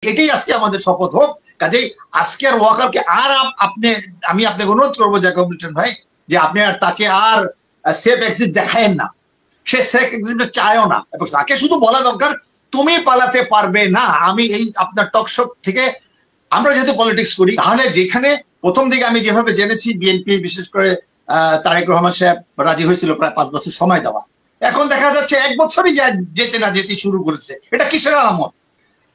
এটাই আজকে আমাদের শপথ হোক। কাজেই আজকে আর ওয়াকারকে আর আমি আপনাকে অনুরোধ করবো জ্যাকব মিল্টন ভাই, যে আপনি আর তাকে আর সেফ এক্সিট দেখায়েন না, সে সেফ এক্সিট চায়ও না, এবং তাকে শুধু বলা দরকার তুমি পালাতে পারবে না। আমি এই আপনার টকশপ থেকে, আমরা যেহেতু পলিটিক্স করি, তাহলে যেখানে প্রথম দিকে আমি যেভাবে জেনেছি বিএনপি বিশেষ করে তারেক রহমান সাহেব রাজি হয়েছিল প্রায় 5 বছর সময় দেওয়া, এখন দেখা যাচ্ছে 1 বছরই যেতে না যেতে শুরু করেছে। এটা কিসের আলামত?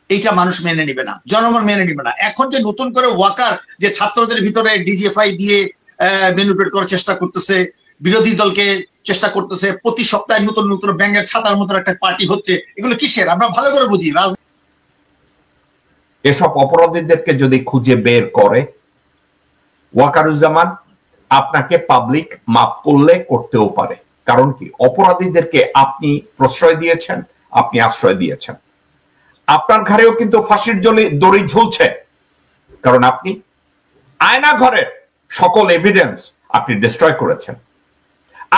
এইটা মানুষ মেনে নিবে না, জনগণ মেনে নিবে না। এখন যে নতুন করে ওয়াকার যে ছাত্রদের ভিতরে ডিজিএফআই দিয়ে ম্যানিপুলেট করার চেষ্টা করতেছে, বিরোধী দলকে চেষ্টা করতেছে, প্রতি সপ্তাহে নতুন নতুন ব্যাঙের ছাতার মতো একটা পার্টি হচ্ছে, এগুলো কিসের? আমরা ভালো করে বুঝি। এসব অপরাধীদেরকে যদি খুঁজে বের করে ওয়াকারুজ্জামান, আপনাকে পাবলিক মাফ করলে করতেও পারে। কারণ কি, অপরাধীদেরকে আপনি প্রশ্রয় দিয়েছেন, আপনি আশ্রয় দিয়েছেন। আপনার ঘরেও কিন্তু ফাঁসির দড়ি ঝুলছে, কারণ আপনি আয়না ঘরের সকল এভিডেন্স আপনি ডিস্ট্রয় করেছেন।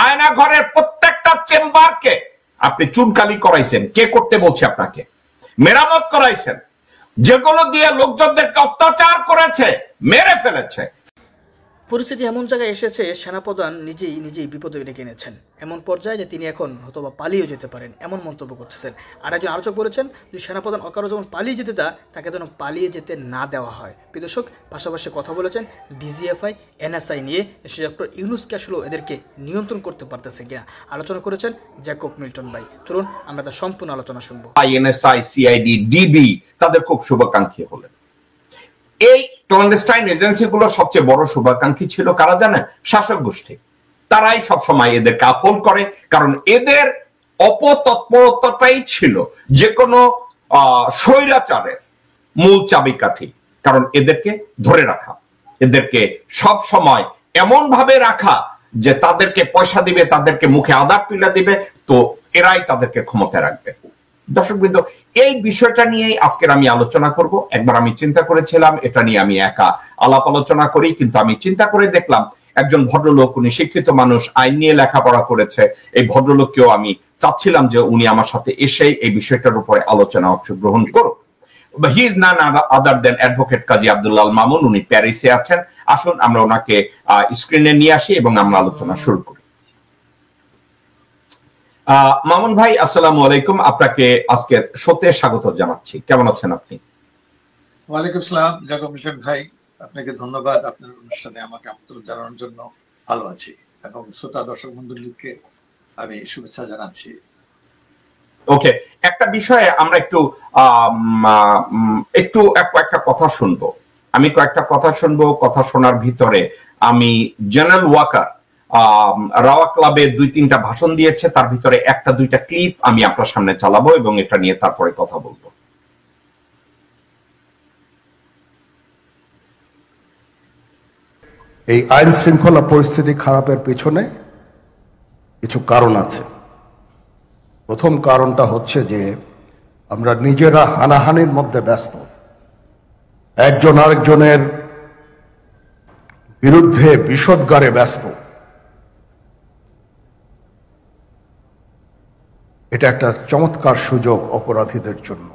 আয়না ঘরের প্রত্যেকটা চেম্বারকে আপনি চুনকালি করাইছেন। কে করতে বলছে আপনাকে? মেরামত করাইছেন, যেগুলো দিয়ে লোকজনদেরকে অত্যাচার করেছে, মেরে ফেলেছে। পরিস্থিতি এমন জায়গায় এসেছে, সেনাপ্রধান নিজেই বিপদে ডেকে এনেছেন এমন পর্যায়ে যে তিনি এখন হয়তোবা পালিয়ে যেতে পারেন, এমন মন্তব্য করতেছেন। আর একজন আলোচক বলেছেন যে সেনাপ্রধান ওয়াকারুজ্জামান পালিয়ে যেতে তাকে যেন পালিয়ে যেতে না দেওয়া হয়। প্রিয় দর্শক, পাশাপাশি কথা বলেছেন ডিজিএফআই এনএসআই নিয়ে, সে ডক্টর ইউনূসকে আসলে এদেরকে নিয়ন্ত্রণ করতে পারতেছে কিনা আলোচনা করেছেন জ্যাকব মিল্টন ভাই। চলুন আমরা তার সম্পূর্ণ আলোচনা শুনবো। এনএসআই, সিআইডি, ডিবি তাদের খুব শুভাকাঙ্ক্ষী হলেন। এই ক্ল্যান্ডেস্টাইন এজেন্সিগুলোর সবচেয়ে বড় শুভাকাঙ্ক্ষী ছিল কারা জানেন? শাসক গোষ্ঠী। তারাই সবসময় এদেরকে আপন করে, কারণ এদের অপতৎপরতাটাই ছিল যে কোনো স্বৈরাচারের মূল চাবিকাঠি। কারণ এদেরকে ধরে রাখা, এদেরকে সব সময় এমন ভাবে রাখা যে তাদেরকে পয়সা দিবে, তাদেরকে মুখে আদার তুলে দিবে, তো এরাই তাদেরকে ক্ষমতায় রাখবে। দর্শকবৃন্দ, এই বিষয়টা নিয়েই আজকের আমি আলোচনা করব। একবার আমি চিন্তা করেছিলাম এটা নিয়ে আমি একা আলাপ আলোচনা করি, কিন্তু আমি চিন্তা করে দেখলাম একজন ভদ্রলোক, উনি শিক্ষিত মানুষ, আইন নিয়ে লেখাপড়া করেছে, এই ভদ্রলোককেও আমি চাচ্ছিলাম যে উনি আমার সাথে এসে এই বিষয়টার উপরে আলোচনা অংশগ্রহণ করুক। He is none other than advocate Kazi Abdullah Al Mamun. উনি প্যারিসে আছেন। আসুন আমরা ওনাকে স্ক্রিনে নিয়ে আসি এবং আমরা আলোচনা শুরু করি। মামুন ভাই, আসসালামু আলাইকুম। আপনাকে আজকের শোতে স্বাগত জানাচ্ছি। কেমন আছেন আপনি? ওয়ালাইকুম আসসালাম জ্যাকব মিল্টন ভাই, আপনাকে ধন্যবাদ আপনার অনুষ্ঠানে আমাকে আমন্ত্রণ জানানোর জন্য। ভালো আছি, এবং শ্রোতা দর্শক মণ্ডলীকে আমি শুভেচ্ছা জানাচ্ছি। ওকে, একটা বিষয়ে আমরা একটু কয়েকটা কথা শুনবো। আমি কয়েকটা কথা শুনবো। কথা শোনার ভিতরে আমি জেনারেল ওয়াকার রাওয়া ক্লাবে 2-3টা ভাষণ দিয়েছে, তার ভিতরে 1-2টা ক্লিপ আমি আপনার সামনে চালাবো এবং এটা নিয়ে তারপরে কথা বলবো। এই আইন শৃঙ্খলা পরিস্থিতি খারাপের পিছনে কিছু কারণ আছে। প্রথম কারণটা হচ্ছে যে আমরা নিজেরা হানাহানির মধ্যে ব্যস্ত, একজন আরেকজনের বিরুদ্ধে বিষোদ্গারে ব্যস্ত। এটা একটা চমৎকার সুযোগ অপরাধীদের জন্য।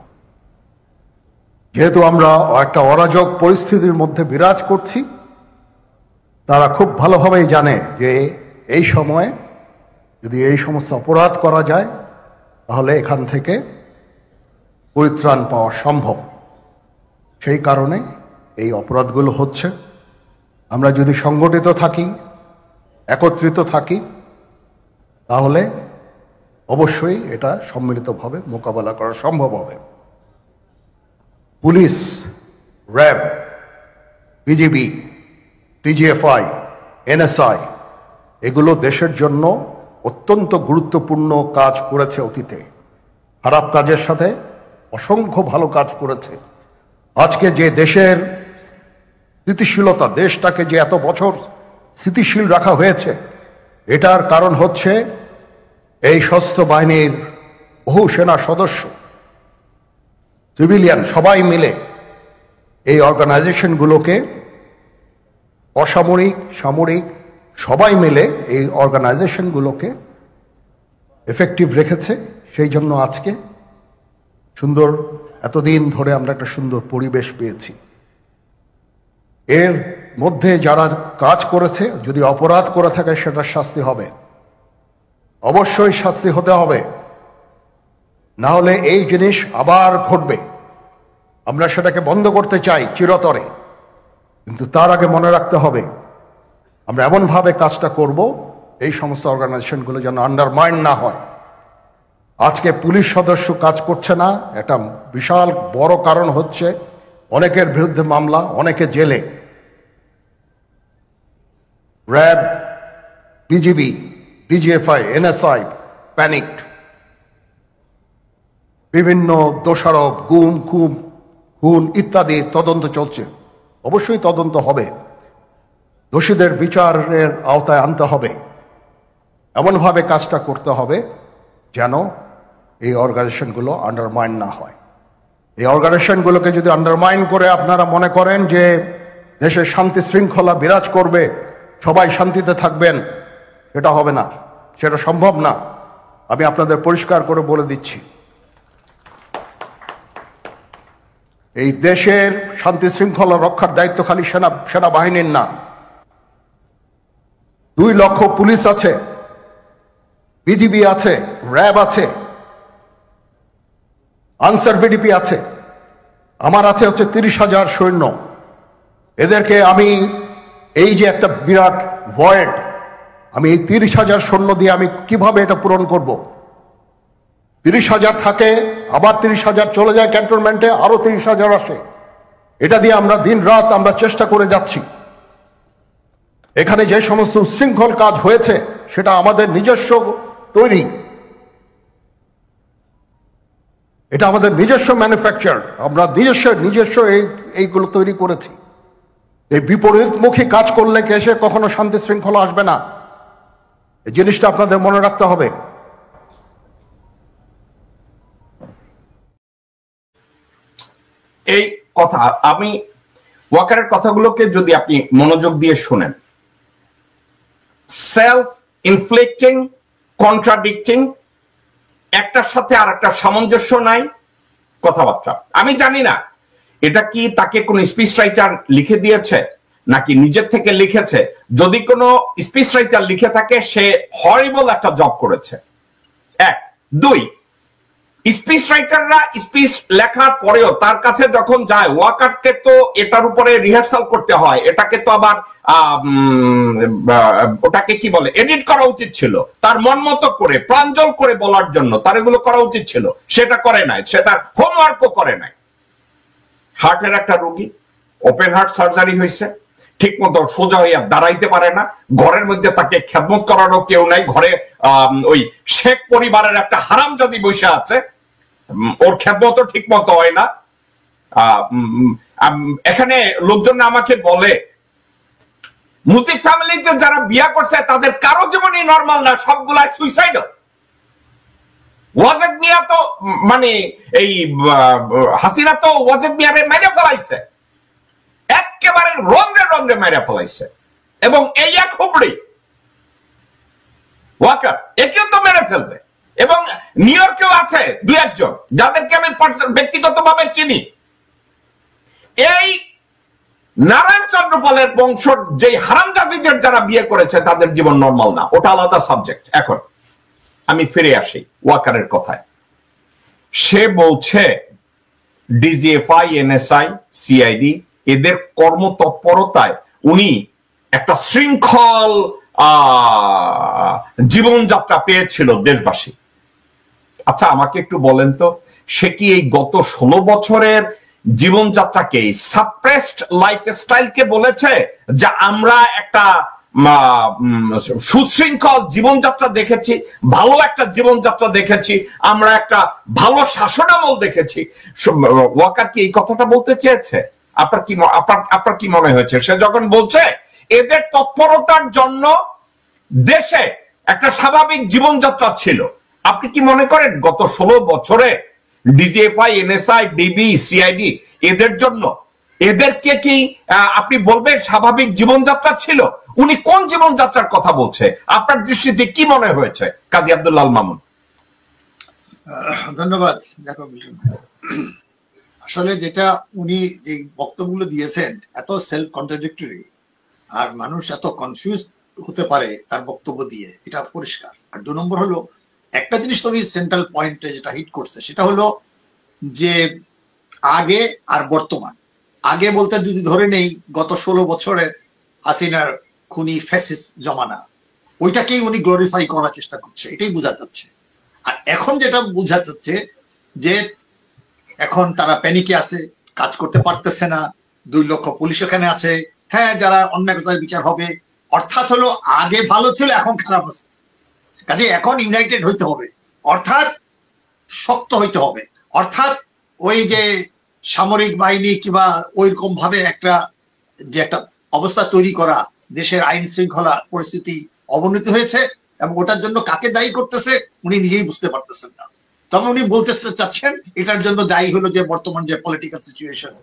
যেহেতু আমরা একটা অরাজক পরিস্থিতির মধ্যে বিরাজ করছি, তারা খুব ভালোভাবেই জানে যে এই সময়ে যদি এই সমস্ত অপরাধ করা যায় তাহলে এখান থেকে পরিত্রাণ পাওয়া সম্ভব। সেই কারণে এই অপরাধগুলো হচ্ছে। আমরা যদি সংগঠিত থাকি, একত্রিত থাকি, তাহলে অবশ্যই এটা সম্মিলিতভাবে মোকাবেলা করা সম্ভব হবে। Police, RAB, BGB, DGFI, NSI এগুলো দেশের জন্য অত্যন্ত গুরুত্বপূর্ণ কাজ করেছে অতীতে। খারাপ কাজের সাথে অসংখ্য ভালো কাজ করেছে। আজকে যে দেশের স্থিতিশীলতা, দেশটাকে যে এত বছর স্থিতিশীল রাখা হয়েছে, এটার কারণ হচ্ছে এই সশস্ত্র বাহিনীর বহু সেনা সদস্য, সিভিলিয়ান সবাই মিলে এই অর্গানাইজেশনগুলোকে, অসামরিক, সামরিক সবাই মিলে এই অর্গানাইজেশনগুলোকে এফেক্টিভ রেখেছে। সেই জন্য আজকে সুন্দর, এতদিন ধরে আমরা একটা সুন্দর পরিবেশ পেয়েছি। এর মধ্যে যারা কাজ করেছে, যদি অপরাধ করে থাকে সেটা শাস্তি হবে, অবশ্যই শাস্তি হতে হবে, না হলে এই জিনিস আবার ঘটবে। আমরা সেটাকে বন্ধ করতে চাই চিরতরে, কিন্তু তার আগে মনে রাখতে হবে আমরা এমনভাবে কাজটা করব এই সমস্ত অর্গানাইজেশনগুলো যেন আন্ডারমাইন না হয়। আজকে পুলিশ সদস্য কাজ করছে না, একটা বিশাল বড় কারণ হচ্ছে অনেকের বিরুদ্ধে মামলা, অনেকে জেলে। RAB, BGB, DGFI, NSI panicked. বিভিন্ন দোষারোপ, গুম, খুন ইত্যাদি তদন্ত চলছে। অবশ্যই তদন্ত হবে, দোষীদের বিচারের আওতায় আনতে হবে, এমনভাবে কাজটা করতে হবে যেন এই অর্গানাইজেশনগুলো আন্ডারমাইন না হয়। এই অর্গানাইজেশনগুলোকে যদি আন্ডারমাইন করে আপনারা মনে করেন যে দেশে শান্তি শৃঙ্খলা বিরাজ করবে, সবাই শান্তিতে থাকবেন, সেটা হবে না, সেটা সম্ভব না। আমি আপনাদের পরিষ্কার করে বলে দিচ্ছি, এই দেশের শান্তি শৃঙ্খলা রক্ষার দায়িত্ব খালি সেনাবাহিনীর না। 2 লক্ষ পুলিশ আছে, বিজিবি আছে, র্যাব আছে, আনসার ভিডিপি আছে, আমার আছে হচ্ছে 30,000 সৈন্য। এদেরকে আমি এই যে একটা বিরাট ভয়েড, আমি এই 30,000 সৈন্য দিয়ে আমি কিভাবে এটা পূরণ করব? 30,000 থাকে, আবার 30,000 চলে যায় ক্যান্টনমেন্টে, আরো 30,000 আসে। এটা দিয়ে আমরা দিন রাত আমরা চেষ্টা করে যাচ্ছি। এখানে যে সমস্ত উচ্ছৃঙ্খল কাজ হয়েছে সেটা আমাদের নিজস্ব তৈরি, এটা আমাদের নিজস্ব ম্যানুফ্যাকচার, আমরা নিজস্ব এইগুলো তৈরি করেছি। এই বিপরীতমুখী কাজ করলে এসে কখনো শান্তি শৃঙ্খলা আসবে না, এই জিনিসটা আপনাদের মনে রাখতে হবে। এই কথা, আমি ওয়াকারের কথাগুলোকে যদি আপনি মনোযোগ দিয়ে শুনেন, সেলফ ইনফ্লিক্টিং, কন্ট্রাডিক্টিং, একটার সাথে আর একটা সামঞ্জস্য নাই কথাবার্তা। আমি জানি না এটা কি তাকে কোন স্পিচ রাইটার লিখে দিয়েছে নাকি নিজের থেকে লিখেছে। যদি কোনো স্পিচ রাইটার লিখে থাকে সে হরিবল একটা জব করেছে। 1, 2, স্পিচ রাইটাররা স্পিচ লেখার পরেও তার কাছে যখন যায়, ওয়াকারকে তো এটার উপরে রিহার্সাল করতে হয়, এটাকে তো আবার ওটাকে কি বলে, এডিট করা উচিত ছিল, তার মন মতো করে প্রাঞ্জল করে বলার জন্য তার এগুলো করা উচিত ছিল, সেটা করে নাই, সে তার হোমওয়ার্কও করে নাই। হার্টের একটা রোগী, ওপেন হার্ট সার্জারি হয়েছে, ঠিক মতো সোজা হইয়া দাঁড়াইতে পারে না, ঘরের মধ্যে তাকে খেদমত করারও কেউ নাই, ঘরে ওই শেখ পরিবারের একটা হারামজাদি বসে আছে, ওর খেদমত ঠিক মতো হয় না। এখানে লোকজন আমাকে বলে মুসলিম ফ্যামিলিতে যারা বিয়া করছে তাদের কারো জীবনই নরমাল না, সবগুলা সুইসাইড। ওয়াজেদ মিয়া তো মানে এই হাসিনা তো ওয়াজেদ মিয়ারে মেরে ফেলাইছে, একেবারে রন্ধ্রে মেরে ফেলাইছে, এবং এই এক হুবড়ি ওয়াকার একেও তো মেরে ফেলবে। এবং নিউ ইয়র্কেও আছে 2-1 জন যাদেরকে আমি ব্যক্তিগতভাবে চিনি। এই নারায়ণ চন্দ্রপালের বংশর যে হারামজাদিদের যারা বিয়ে করেছে তাদের জীবন নরমাল না, ওটা আলাদা সাবজেক্ট। এখন আমি ফিরে আসি ওয়াকারের কথায়। সে বলছে ডিজিএফআই, এনএসআই, সিআইডি এদের কর্মতৎপরতায় উনি একটা শৃঙ্খল জীবনযাত্রা পেয়েছিল দেশবাসী। আচ্ছা আমাকে একটু বলেন তো, সে কি এই গত 16 বছরের জীবনযাত্রাকে, সাপ্রেসড লাইফস্টাইলকে বলেছে যে আমরা একটা সুশৃঙ্খল জীবনযাত্রা দেখেছি, ভালো একটা জীবনযাত্রা দেখেছি, আমরা একটা ভালো শাসনামল দেখেছি? ওয়াকার কি এই কথাটা বলতে চেয়েছে? আপনার কি মনে হয়েছে সে যখন বলছে এদের তৎপরতার জন্য দেশে একটা স্বাভাবিক জীবনযাত্রা ছিল? আপনি কি মনে করেন গত 16 বছরে ডিজিএফআই, এনএসআই, ডিবি, সিআইডি এদের জন্য, এদেরকে কি আপনি বলবেন স্বাভাবিক জীবনযাত্রা ছিল? উনি কোন জীবনযাত্রার কথা বলছে? আপনার দৃষ্টিতে কি মনে হয়েছে কাজী আব্দুল্লাহ আল মামুন? ধন্যবাদ জ্যাকব মিল্টন ভাই। আসলে যেটা উনি যে বক্তব্যগুলো দিয়েছেন এত সেলফ কন্ট্রাডিক্টরি, আর মানুষ এত কনফিউজ হতে পারে তার বক্তব্য দিয়ে, এটা পরিষ্কার। আর 2 নম্বর হলো, একটা জিনিস তো উনি সেন্ট্রাল পয়েন্টে যেটা হিট করছে সেটা হলো যে আগে আর বর্তমান। আগে বলতে যদি ধরে নেই গত 16 বছরের হাসিনার খুনি ফ্যাসিস্ট জমানা, ওইটাকেই উনি গ্লোরিফাই করার চেষ্টা করছে, এটাই বোঝা যাচ্ছে। আর এখন যেটা বোঝা যাচ্ছে যে এখন তারা প্যানিকে আছে, কাজ করতে পারতেছে না, 2 লক্ষ পুলিশ ওখানে আছে, হ্যাঁ যারা অন্যায়তার বিচার হবে, অর্থাৎ হলো আগে ভালো ছিল এখন খারাপ আছে, কাজে এখন ইউনাইটেড হইতে হবে, অর্থাৎ শক্ত হইতে হবে, অর্থাৎ ওই যে সামরিক বাহিনী কিংবা ওইরকম ভাবে একটা যে একটা অবস্থা তৈরি করা, দেশের আইন শৃঙ্খলা পরিস্থিতি অবনতি হয়েছে এবং ওটার জন্য কাকে দায়ী করতেছে উনি নিজেই বুঝতে পারতেছেন না। তবে উনি বলতে চাচ্ছেন এটার জন্য দায়ী হলো যে বর্তমান যে পলিটিক্যাল সিচুয়েশন,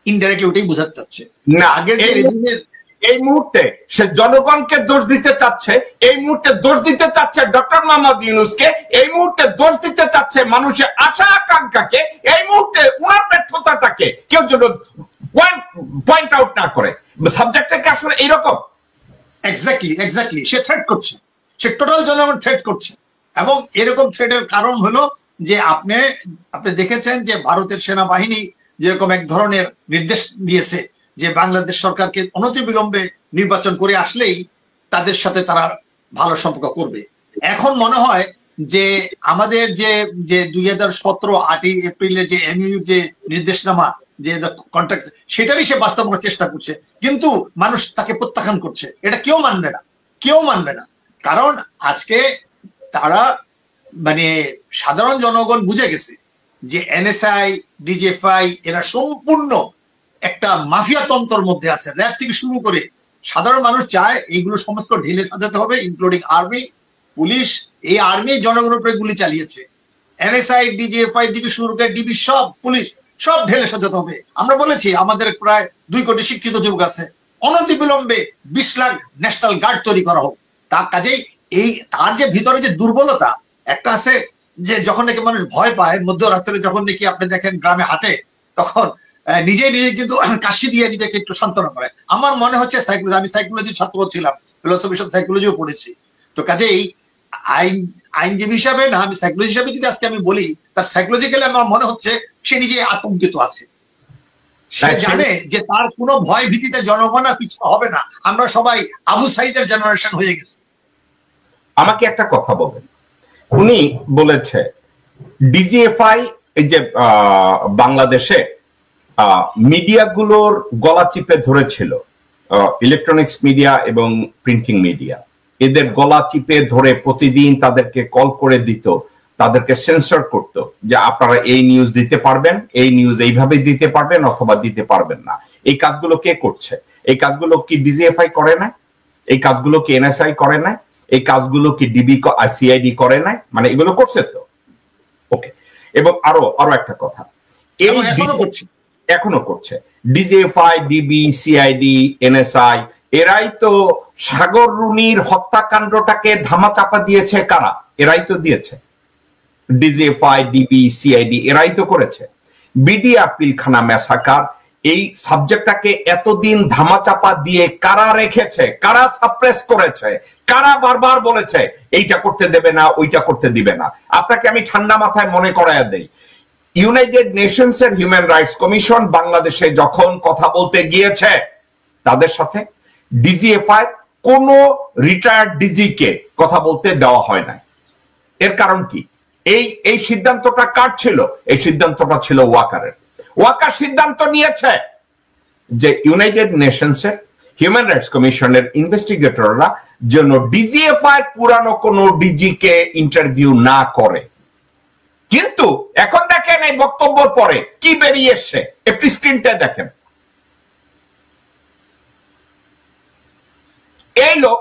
ইনডাইরেক্টলি ওটাই বোঝাতে চাচ্ছে না। আগের যে রেজিমের এই মুহূর্তে সে জনগণকে দোষ দিতে চাচ্ছে, এই মুহূর্তে দোষ দিতে চাচ্ছে ডক্টর মোহাম্মদ ইউনূসকে, এই মুহূর্তে দোষ দিতে চাচ্ছে মানুষের আশা আকাঙ্ক্ষাকে, এই মুহূর্তে উনার ব্যর্থতাটাকে কেউ যেন পয়েন্ট আউট না করে। সাবজেক্টটাকে আসলে এইরকম। এক্স্যাক্টলি সে থ্রেট করছে, সে টোটাল জনগণ থ্রেট করছে। এবং এরকম থ্রেটের কারণ হলো যে আপনি দেখেছেন যে ভারতের সেনাবাহিনী যেরকম এক ধরনের নির্দেশ দিয়েছে যে বাংলাদেশ সরকারকে অনতিবিলম্বে নির্বাচন করে আসলেই তাদের সাথে তারা ভালো সম্পর্ক করবে। এখন মনে হয় যে আমাদের যে 2017 8ই এপ্রিলের যে এমইউ যে নির্দেশনামা, যে কন্ট্রাক্ট, সেটারই সে বাস্তবায়নের চেষ্টা করছে, কিন্তু মানুষ তাকে প্রত্যাখ্যান করছে। এটা কেউ মানবে না, কারণ আজকে তারা মানে সাধারণ জনগণ বুঝে গেছে যে এনএসআই ডিজিএফআই এরা সম্পূর্ণ একটা মাফিয়া তন্ত্রের মধ্যে আছে। র্যাব থেকে শুরু করে সাধারণ মানুষ চায় এইগুলো সমস্ত ঢেলে সাজাতে হবে, ইনক্লুডিং আর্মি, পুলিশ। এই আর্মি জনগণের উপরে গুলি চালিয়েছে, এনএসআই ডিজিএফআই থেকে শুরু করে ডিবি, সব পুলিশ সব ঢেলে সাজাতে হবে। আমরা বলেছি আমাদের প্রায় 2 কোটি শিক্ষিত যুবক আছে, অনতিবিলম্বে 20 লাখ ন্যাশনাল গার্ড তৈরি করা হোক। তার কাজেই এই তার যে ভিতরে যে দুর্বলতা একটা আছে, যে যখন নাকি মানুষ ভয় পায় মধ্যরাত্রে, যখন নাকি আপনি দেখেন গ্রামে হাঁটে, তখন নিজে কিন্তু কাশি দিয়ে নিজেকে একটু সান্ত্বনা করে। আমার মনে হচ্ছে সাইকোলজি, আমি সাইকোলজির ছাত্র ছিলাম, ফিলোসফির সাথে সাইকোলজিও পড়েছি, তো কাজেই আইনজীবী হিসাবে না, আমি সাইকোলজি হিসাবে যদি আজকে আমি বলি, তার সাইকোলজিক্যালি আমার মনে হচ্ছে সে নিজে আতঙ্কিত আছে। সে জানে যে তার কোনো ভয় ভীতিতে জনগণ আর পিছু হবে না। আমরা সবাই আবু সাইদের জেনারেশন হয়ে গেছে। আমাকে একটা কথা বলেন, উনি বলেছে ডিজিএফআই এই যে বাংলাদেশে মিডিয়াগুলোর গলা চিপে ধরেছিল, ইলেকট্রনিক্স মিডিয়া এবং প্রিন্টিং মিডিয়া, এদের গলা চিপে ধরে প্রতিদিন তাদেরকে কল করে দিত, তাদেরকে সেন্সর করত যে আপনারা এই নিউজ দিতে পারবেন, এই নিউজ এইভাবে দিতে পারবেন অথবা দিতে পারবেন না। এই কাজগুলো কে করছে? এই কাজগুলো কি ডিজিএফআই করে না? এই কাজগুলো কি এনএসআই করে না? এই কাজগুলো কি ডিবি আর সিআইডি করে না? মানে এগুলো করছে তো, ওকে। এবং আরো একটা কথা, এখনো করছে ডিজিএফআই, ডিবি, সিআইডি, এনএসআই, এরাই তো সাগর রুনির হত্যাকাণ্ডটাকে ধামাচাপা দিয়েছে। কারা? এরাই তো দিয়েছে। ডিজিএফআই, ডিবি, সিআইডি এরাই তো করেছে। বিডিআর পিলখানা ম্যাসাকার, এই সাবজেক্টটাকে এতদিন ধামাচাপা দিয়ে কারা রেখেছে, কারা সাপ্রেস করেছে, কারা বারবার বলেছে এইটা করতে দেবে না, ওইটা করতে দিবে না। আপনাকে আমি ঠান্ডা মাথায় মনে করাইয়া দেই, ইউনাইটেড নেশনস এর হিউম্যান রাইটস কমিশন বাংলাদেশে যখন কথা বলতে গিয়েছে, তাদের সাথে ডিজিএফআই কোন রিটায়ার্ড ডিজি কে কথা বলতে দেওয়া হয় না। এর কারণ কি? এই সিদ্ধান্তটা কার ছিল? এই সিদ্ধান্তটা ছিল ওয়াকারের। ওয়াকার সিদ্ধান্ত নিয়েছে যে ইউনাইটেড নেশনস এর হিউম্যান রাইটস কমিশনের ইনভেস্টিগেটররা যেন ডিজিএফআই পুরানো কোন ডিজি কে ইন্টারভিউ না করে। কিন্তু এখন দেখেন এই বক্তব্যের পরে কি বেরিয়ে এসছে, একটি স্ক্রিনটা দেখেন। এই লোক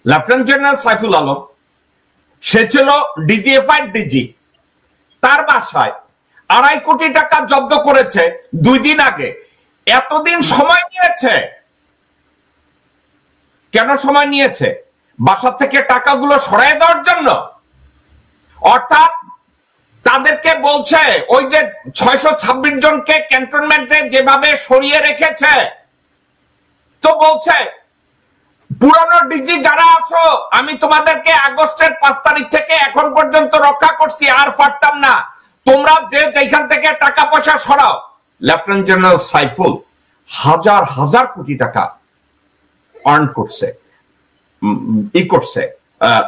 লেফটেন্যান্ট জেনারেল সাইফুল আলম, সে ছিল ডিজিএফআই ডিজি, তার বাসায় 2.5 কোটি টাকা জব্দ করেছে 2 দিন আগে। এতদিন সময় নিয়েছে কেন? সময় নিয়েছে বাসা থেকে টাকাগুলো সরাই দেওয়ার জন্য। অর্থাৎ তাদেরকে বলছে ওই যে 626 জনকে ক্যান্টনমেন্টে যেভাবে সরিয়ে রেখেছে, তো বলছে পুরানো ডিজি যারা আছো আমি তোমাদেরকে আগস্টের 5 তারিখ থেকে এখন পর্যন্ত রক্ষা করছি, আর পারতাম না, তোমরা যে যেখান থেকে টাকা পয়সা সরাও। লেফটেন্যান্ট জেনারেল সাইফুল হাজার হাজার কোটি টাকা আর্ন করছে,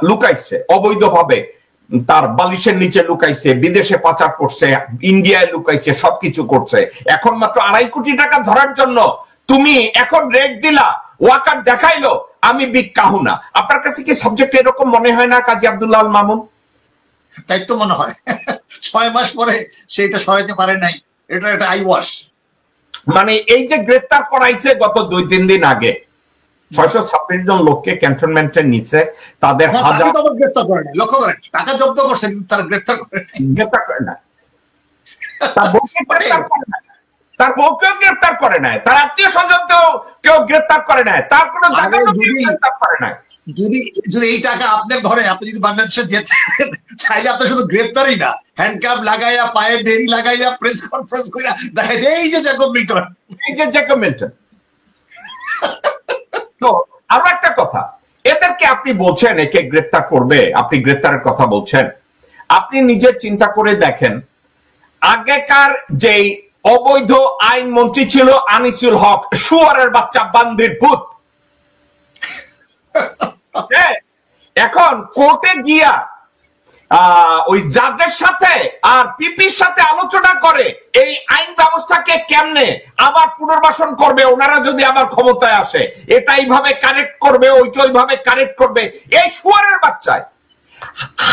লুকাইছে অবৈধভাবে, তার বালিশের নিচে লুকাইছে, বিদেশে পাচার করছে, ইন্ডিয়ায় লুকাইছে, সবকিছু করছে। এখন মাত্র 2.5 কোটি টাকা ধরার জন্য তুমি এখন রেট দিলা, ওয়াকার দেখাইলো আমি বিগ কাহুনা। আপনার কাছে কি সাবজেক্ট এরকম মনে হয় না কাজী আব্দুল্লাহ আল মামুন? তাই তো মনে হয়। 6 মাস পরে সেটা সরাইতে পারে নাই, এটা একটা আইওয়াশ। মানে এই যে গ্রেফতার করাইছে গত 2-3 দিন আগে 626 জন লোককে ক্যান্টনমেন্টের নিচে, তাদের হাজার গ্রেফতার করে নাই, লক্ষ্য করেন, টাকা জব্দ করছে কিন্তু তারা গ্রেফতার করে নাই। তার বউকেও গ্রেফতার করে নাই, তার আত্মীয় স্বজনকেও কেউ গ্রেফতার করে নাই, তার কোনো গ্রেফতার করে নাই। যদি এই টাকা আপনার ঘরে, আপনি যদি বাংলাদেশে যেতে চাইলে, আপনি শুধু গ্রেফতারই না, হ্যান্ডকাপ লাগাইয়া, পায়ে দেরি লাগাইয়া, প্রেস কনফারেন্স কইরা দেখা যায় এই যে জ্যাকব মিল্টন, তো আরো একটা কথা, এদেরকে আপনি বলছেন একে গ্রেফতার করবে, আপনি গ্রেফতারের কথা বলছেন, আপনি নিজে চিন্তা করে দেখেন, আগেকার যেই অবৈধ আইন মন্ত্রী ছিল আনিসুল হক, শুয়ারের বাচ্চা, বান্দির ভূত, এখন কোর্টে গিয়া ওই জাজের সাথে আর পিপির সাথে আলোচনা করে এই আইন ব্যবস্থাকে কেমনে আবার পুনর্বাসন করবে, ওনারা যদি আবার ক্ষমতায় আসে এটা এইভাবে কারেক্ট করবে, ওইটা ওইভাবে কারেক্ট করবে। এই শুয়ারের বাচ্চায়,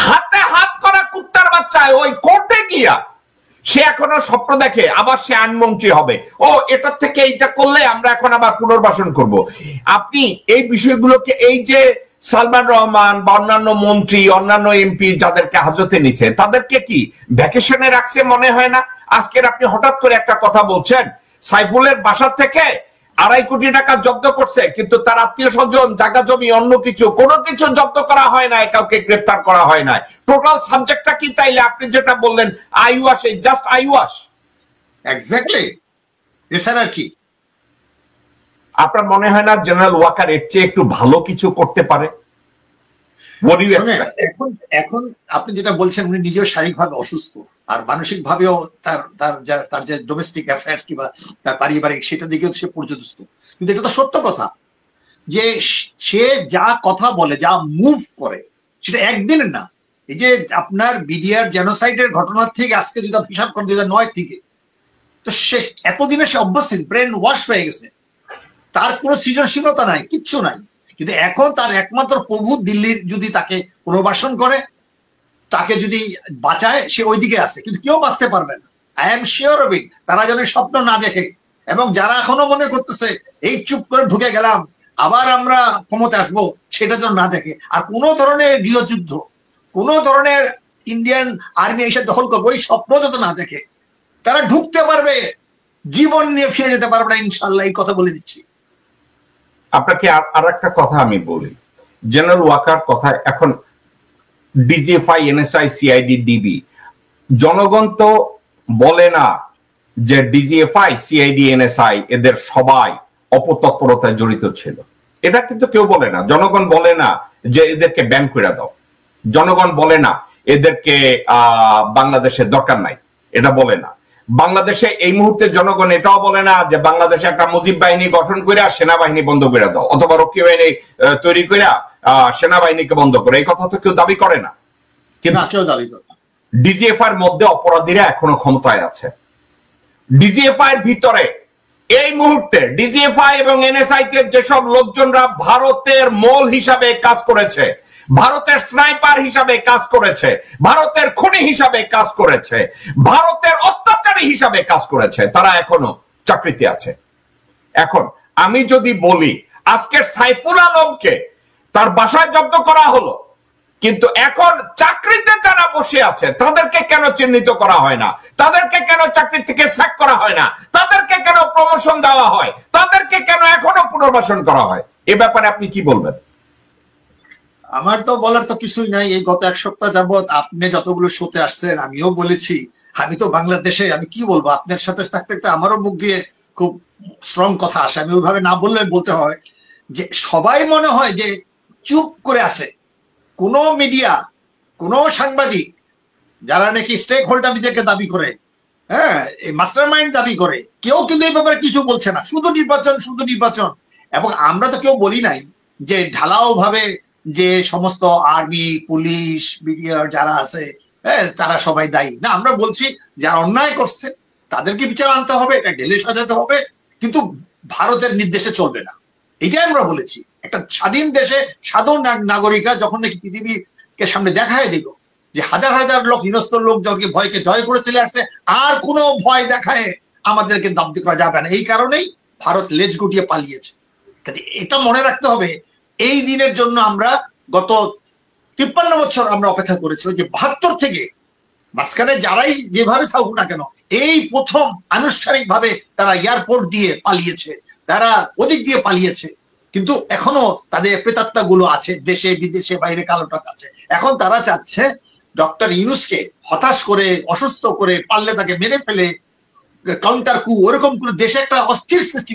হাতে হাত করা কুত্তার বাচ্চায় ওই কোর্টে গিয়া সে এখনো স্বপ্ন দেখে আবার সে আইনমন্ত্রী হবে, ও এটার থেকে এইটা করলে আমরা এখন আবার পুনর্বাসন করব। আপনি এই বিষয়গুলোকে, এই যে সালমান রহমান বা অন্যান্য মন্ত্রী, অন্যান্য এমপি যাদেরকে হাজতে নিছে, তাদেরকে কি ভ্যাকেশনে রাখছে মনে হয় না? আজকের আপনি হঠাৎ করে একটা কথা বলছেন, সাইফুলের বাসা থেকে 2.5 কোটি টাকা জব্দ করছে, কিন্তু তার আত্মীয় স্বজন, জায়গা জমি, অন্য কিছু কোনো কিছু জব্দ করা হয় নাই, কাউকে গ্রেফতার করা হয় নাই। টোটাল সাবজেক্টটা কি তাইলে আপনি যেটা বললেন আইওয়াশ, জাস্ট আইওয়াশ? এক্স্যাক্টলি, এছাড়া কি? আপনার মনে হয় না জেনারেল ওয়াকার এর চেয়ে একটু ভালো কিছু করতে পারে? এখন আপনি যেটা বলছেন, উনি নিজেও শারীরিকভাবে অসুস্থ, আর মানসিক ভাবেও তার যে ডোমেস্টিক অ্যাফেয়ার্স কিংবা তার পারিবারিক, সেটা দিকেও সে পর্যদস্ত। কিন্তু এটা তো সত্য কথা যে সে যা কথা বলে, যা মুভ করে, সেটা একদিনের না। এই যে আপনার বিডিআর জেনোসাইডের ঘটনার থেকে আজকে যদি হিসাব করেন 2009 থেকে, তো সে এতদিনে সে অভ্যস্ত, ব্রেন ওয়াশ হয়ে গেছে, তার কোনো সৃজনশীলতা নাই, কিচ্ছু নাই। কিন্তু এখন তার একমাত্র প্রভু দিল্লির যদি তাকে পুনর্বাসন করে, তাকে যদি বাঁচায়, সে ওইদিকে আছে, কিন্তু কেউ বাঁচতে পারবে না। I am sure of it. তারা যেন স্বপ্ন না দেখে, এবং যারা এখনো মনে করতেছে এই চুপ করে ঢুকে গেলাম আবার আমরা ক্ষমতা আসবো, সেটা যেন না দেখে। আর কোন ধরনের গৃহযুদ্ধ, কোন ধরনের ইন্ডিয়ান আর্মি এসে দখল করবো, ওই স্বপ্ন যত না দেখে, তারা ঢুকতে পারবে, জীবন নিয়ে ফিরে যেতে পারবে না ইনশাল্লাহ, এই কথা বলে দিচ্ছি। আপনাকে আর একটা কথা আমি বলি, জেনারেল ওয়াকার কথা, এখন ডিজিএফআই, এনএসআই, সিআইডি, ডিবি, জনগণ তো বলে না যে ডিজিএফআই, সিআইডি, এনএসআই এদের সবাই অপতৎপরতায় জড়িত ছিল, এটা কিন্তু কেউ বলে না। জনগণ বলে না যে এদেরকে ব্যান করে দাও, জনগণ বলে না এদেরকে বাংলাদেশের দরকার নাই, এটা বলে না। বাংলাদেশে এই মুহূর্তে জনগণ এটাও বলে না যে বাংলাদেশে একটা মুজিব বাহিনী গঠন করে সেনাবাহিনী বন্ধ করে দাও, অথবা রক্ষী বাহিনী তৈরি করে সেনাবাহিনীকে বন্ধ করে, এই কথা তো কেউ দাবি করে না। কিন্তু কেউ দাবি করে না। ডিজিএফআই এর মধ্যে অপরাধীরা এখনো ক্ষমতায় আছে। ডিজিএফআই এর ভিতরে এই মুহূর্তে ডিজিএফআই এবং এনএসআই তে যেসব লোকজনরা ভারতের মোল হিসাবে কাজ করেছে, ভারতের স্নাইপার হিসাবে কাজ করেছে, ভারতের খুনি হিসাবে কাজ করেছে, ভারতের অত্যাচারী হিসাবে কাজ করেছে, তারা এখনো চাকরিতে আছে। এখন আমি যদি বলি আজকের সাইফুল আলমকে তার বাসায় জব্দ করা হলো, কিন্তু এখন চাকরিতে যারা বসে আছে তাদেরকে কেন চিহ্নিত করা হয় না? তাদেরকে কেন চাকরি থেকে স্যাক করা হয় না? তাদেরকে কেন প্রমোশন দেওয়া হয়? তাদেরকে কেন এখনো পুনর্বাসন করা হয়? এ ব্যাপারে আপনি কি বলবেন? আমার তো বলার তো কিছুই নাই। এই গত এক সপ্তাহ যাবত আপনি যতগুলো শোতে আসছেন আমিও বলেছি, আমি তো বাংলাদেশে, আমি কি বলবো, আপনার সাথে থাকতে থাকতে আমারও মুখ দিয়ে খুব স্ট্রং কথা আসে, আমি ওইভাবে না বললে বলতে হয় যে সবাই মনে হয় যে চুপ করে আছে। কোনো মিডিয়া, কোনো সাংবাদিক যারা নাকি স্টেক হোল্ডার নিজেকে দাবি করে, হ্যাঁ, এই মাস্টার মাইন্ড দাবি করে, কেউ কিন্তু এই ব্যাপারে কিছু বলছে না, শুধু নির্বাচন, শুধু নির্বাচন। এবং আমরা তো কেউ বলি নাই যে ঢালাও ভাবে যে সমস্ত আর্মি, পুলিশ, মিডিয়া যারা আছে, হ্যাঁ, তারা সবাই দায়ী না। আমরা বলছি যারা অন্যায় করছে তাদেরকে বিচার আনতে হবে, এটা ঢেলে সাজাতে হবে, কিন্তু ভারতের নির্দেশে চলবে না। এটাই আমরা বলেছি। একটা স্বাধীন দেশে সাধারণ নাগরিকরা যখন নাকি পৃথিবীকে সামনে দেখায় দিল যে হাজার হাজার লোক, নিরস্ত লোক যখন ভয়কে জয় করে চলে আসছে, আর কোনো ভয় দেখায় আমাদেরকে দাবি করা যাবে না। এই কারণেই ভারত লেজ গুটিয়ে পালিয়েছে। এটা মনে রাখতে হবে। এই দিনের জন্য আমরা গত 53 বছর আমরা অপেক্ষা করেছিলাম, যে 72 থেকে মাঝখানে যারাই যেভাবে থাকুক না কেন, এই প্রথম আনুষ্ঠানিক ভাবে তারা এয়ারপোর্ট দিয়ে পালিয়েছে, তারা ওদিক দিয়ে পালিয়েছে। কিন্তু এখনো তাদের প্রেতাত্মা গুলো আছে দেশে বিদেশে, বাইরে কালো টাকা আছে। এখন তারা চাচ্ছে ডক্টর ইউনূসকে হতাশ করে, অসুস্থ করে, পারলে তাকে মেরে ফেলে কাউন্টার কু, ওরকম করে দেশে একটা অস্থির সৃষ্টি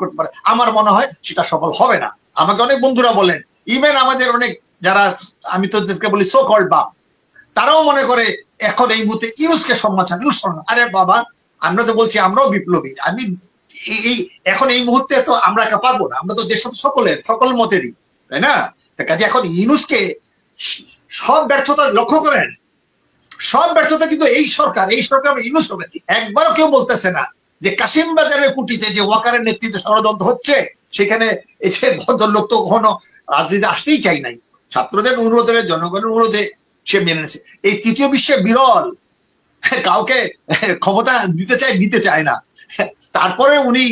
করতে পারে। আমার মনে হয় সেটা সফল হবে না। আমাকে অনেক বন্ধুরা বলেন, ইভেন আমাদের অনেক যারা, আমি তো বলি সো কল্ড বাম, তারাও মনে করে এখন এই মুহূর্তে ইউনূসকে সম্মান। আরে বাবা, আমরা তো বলছি আমরাও বিপ্লবী। আমি এখন এই মুহূর্তে তো আমরা পারবো না, আমরা তো দেশটা তো সকল মতেরই, তাই না? কাজে এখন ইউনূসকে সব ব্যর্থতা লক্ষ্য করেন, সব ব্যর্থতা কিন্তু এই সরকার ইউনূস হবে। একবারও কেউ বলতেছে না যে কাশিম বাজারের কুটিতে যে ওয়াকারের নেতৃত্বে ষড়যন্ত্র হচ্ছে, সেখানে এই যে ভদ্রলোক তো কখনো রাজনীতি আসতেই চাই নাই। ছাত্রদের অনুরোধে, জনগণের অনুরোধে সে মেনে নিয়েছে। এই তৃতীয় বিশ্বে বিরল, কাউকে ক্ষমতা দিতে চায় না। তারপরে উনি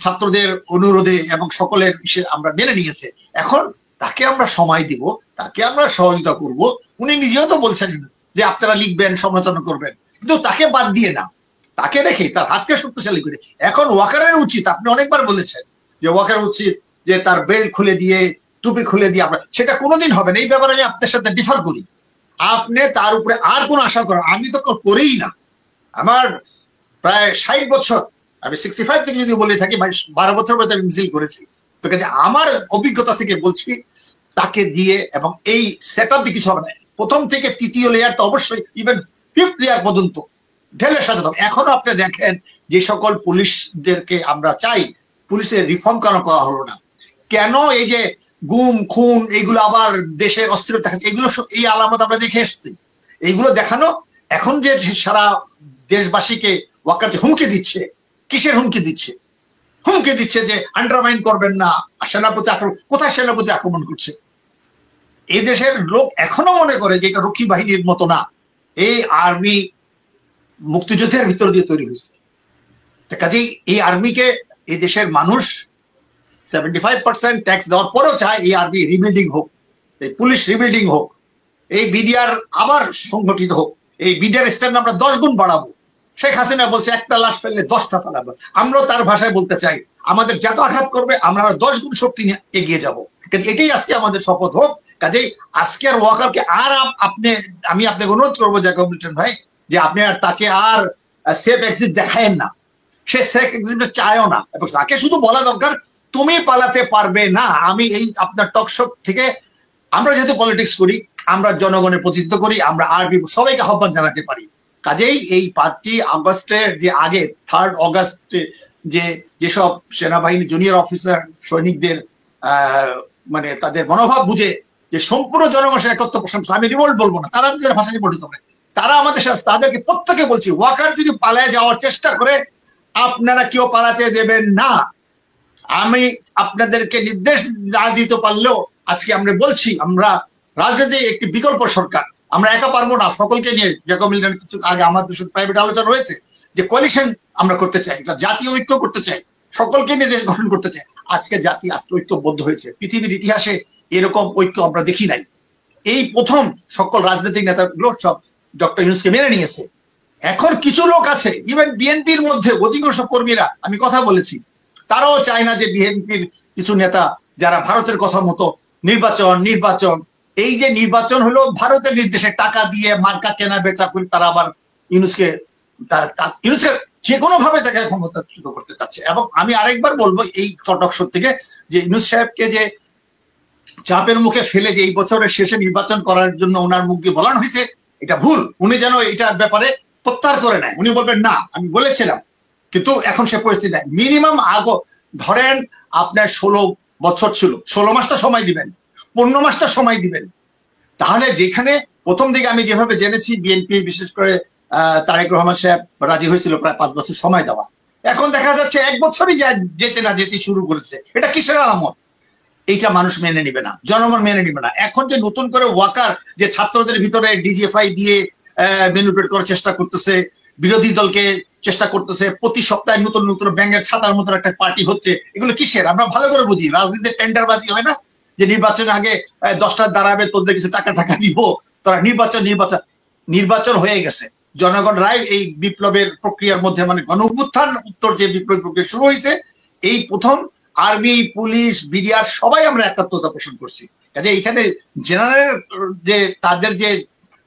ছাত্রদের অনুরোধে এবং সকলের আমরা মেনে নিয়েছে। এখন তাকে আমরা সময় দিব, তাকে আমরা সহযোগিতা করব। উনি নিজেও তো বলছেন যে আপনারা লিখবেন, সমালোচনা করবেন, কিন্তু তাকে বাদ দিয়ে না, তাকে রেখে তার হাতকে শক্তিশালী করে। এখন ওয়াকারের উচিত, আপনি অনেকবার বলেছেন যে ওয়াকারের উচিত যে তার বেল্ট খুলে দিয়ে, টুপি খুলে দিয়ে, আমরা সেটা কোনোদিন হবে না। এই ব্যাপারে আমি আপনার সাথে ডিফার করি। আপনি তার উপরে আর কোন আশা করেন, আমি তো করেই না। আমার প্রায় 60 বছর, আমি 65 থেকে যদি বলে থাকি, 12 বছর পরে আমি মিছিল করেছি। তো আমার অভিজ্ঞতা থেকে বলছি, তাকে দিয়ে এবং এই সেট আপ দিয়ে কিছু হবে না। প্রথম থেকে তৃতীয় লেয়ার তো অবশ্যই, ইভেন 5th লেয়ার পর্যন্ত ঢেলে সাজাতে হবে। এখনো আপনি দেখেন যে সকল পুলিশদেরকে আমরা চাই, পুলিশের রিফর্ম কেন করা হলো না? কেন এই যে গুম খুন এইগুলো আবার দেশের অস্থিরতা দেখাচ্ছে? এগুলো এই আলামত আমরা দেখে এসেছি। এইগুলো দেখানো এখন যে সারা দেশবাসীকে ওয়াকার যে হুমকি দিচ্ছে, কিসের হুমকি দিচ্ছে? হুমকি দিচ্ছে যে আন্ডারমাইন করবেন না, সেনাপতি আক্রমণ। কোথায় সেনাপতি আক্রমণ করছে? এই দেশের লোক এখনো মনে করে যে এটা রক্ষী বাহিনীর মতো না, এই আর্মি মুক্তিযুদ্ধের ভিতর দিয়ে তৈরি হয়েছে। কাজেই এই আর্মিকে এই দেশের মানুষ 75% ট্যাক্স দেওয়ার পরেও চায় এই আর্মি রিবিল্ডিং হোক, এই পুলিশ রিবিল্ডিং হোক, এই বিডিআর আবার সংগঠিত হোক। এই বিডিআর স্ট্যান্ড আমরা 10 গুণ বাড়াবো। শেখ হাসিনা বলছে একটা লাশ ফেললে 10টা ফেলাবো। আমরাও তার ভাষায় বলতে চাই, আমাদের যত আঘাত করবে আমরা 10 গুণ শক্তি নিয়ে এগিয়ে যাবো। এটাই আজকে আমাদের শপথ হোক। কাজেই আজকে আর ওয়াকারকে আর আমি আপনাকে অনুরোধ করবো জ্যাকব লিটন ভাই, যে আপনি আর তাকে আর সেফ এক্সিট দেখায়েন না। সে সেফ এক্সিট চায়ও না, এবং তাকে শুধু বলা দরকার তুমি পালাতে পারবে না। আমি এই আপনার টকশো থেকে, আমরা যেহেতু পলিটিক্স করি, আমরা জনগণের প্রতিনিধিত্ব করি, আমরা আরবি সবাইকে আহ্বান জানাতে পারি। কাজেই এই 5ই আগস্টের যে আগে 3rd অগাস্টে যেসব সেনাবাহিনী জুনিয়র অফিসার সৈনিকদের মানে তাদের মনোভাব বুঝে যে সম্পূর্ণ জনগণের 71%, আমি রিভোল্ট বলবো না, তারা নিজের ভাষা রিভোল্ট হতে পারে, তারা আমাদের সাথে, তাদেরকে প্রত্যেকে বলছি, ওয়াকার যদি পালায় যাওয়ার চেষ্টা করে আপনারা কেউ পালাতে দেবেন না। আমি আপনাদেরকে নির্দেশ না দিতে পারলেও আজকে আমরা বলছি, আমরা রাজনীতি একটি বিকল্প সরকার, আমরা একা পারবো না। সকলকে নিয়ে, জ্যাকব লিটন কিছু আগে আমাদের সাথে প্রাইভেট আলোচনা রয়েছে যে কোয়ালিশন আমরা করতে চাই, একটা জাতীয় ঐক্য করতে চাই, সকলকে নিয়ে দেশ গঠন করতে চাই। আজকে জাতি ঐক্যবদ্ধ হয়েছে। পৃথিবীর ইতিহাসে এরকম ঐক্য আমরা দেখি নাই। এই প্রথম সকল রাজনৈতিক নেতাগুলো সব ডক্টর ইউনূসকে মেনে নিয়েছে। এখন কিছু লোক আছে, ইভেন বিএনপির মধ্যে অধিকাংশ কর্মীরা, আমি কথা বলেছি, তারাও চায় না যে বিএনপির কিছু নেতা যারা ভারতের কথা মতো নির্বাচন এই যে নির্বাচন হলো ভারতের নির্দেশে, টাকা দিয়ে মার্কা কেনা বেচা করে তারা আবার ইউনূসকে যে কোনো ভাবে তাকে ক্ষমতাচ্যুত করতে চাচ্ছে। এবং আমি আরেকবার বলবো এই টকশো থেকে যে ইউনূস সাহেবকে যে চাপের মুখে ফেলে যে এই বছরের শেষে নির্বাচন করার জন্য ওনার মুখ দিয়ে বলানো হয়েছে, এটা ভুল। উনি যেন এটার ব্যাপারে প্রত্যাহার করে নেয়। উনি বলবেন না আমি বলেছিলাম, কিন্তু এখন সে পরিস্থিতি নাই। মিনিমাম ধরেন আপনার 16 বছর ছিল, 16 মাসটা সময় দিবেন, 15 মাসটা সময় দিবেন। তাহলে যেখানে প্রথম দিকে আমি যেভাবে জেনেছি বিএনপি বিশেষ করে তারেক রহমান সাহেব রাজি হয়েছিল প্রায় 5 বছর সময় দেওয়া, এখন দেখা যাচ্ছে 1 বছরই যেতে শুরু করেছে। এটা কিসের আলামত? এইটা মানুষ মেনে নিবে না, জনগণ মেনে নিবে না। এখন যে নতুন করে ওয়াকার যে ছাত্রদের ভিতরে ডিজিএফআই দিয়ে ম্যানিপুলেট করার চেষ্টা করতেছে, বিরোধী দলকে চেষ্টা করতেছে, প্রতি সপ্তাহে নতুন নতুন ব্যাঙের ছাতার মতো একটা পার্টি হচ্ছে, এগুলো কিসের? আমরা ভালো করে বুঝি, রাজনীতির টেন্ডারবাজি হয় না যে নির্বাচনের আগে 10টা দাঁড়াবে, তোদের কিছু টাকা দিব, তারা নির্বাচন হয়ে গেছে। জনগণ রায় এই বিপ্লবের প্রক্রিয়ার মধ্যে মানে গণ অভ্যুত্থান উত্তর যে বিপ্লব প্রক্রিয়া শুরু হয়েছে, এই প্রথম আর্মি পুলিশ বিডিআর সবাই আমরা একাত্মতা পোষণ করছি। কাজে এইখানে জেনারেল যে তাদের যে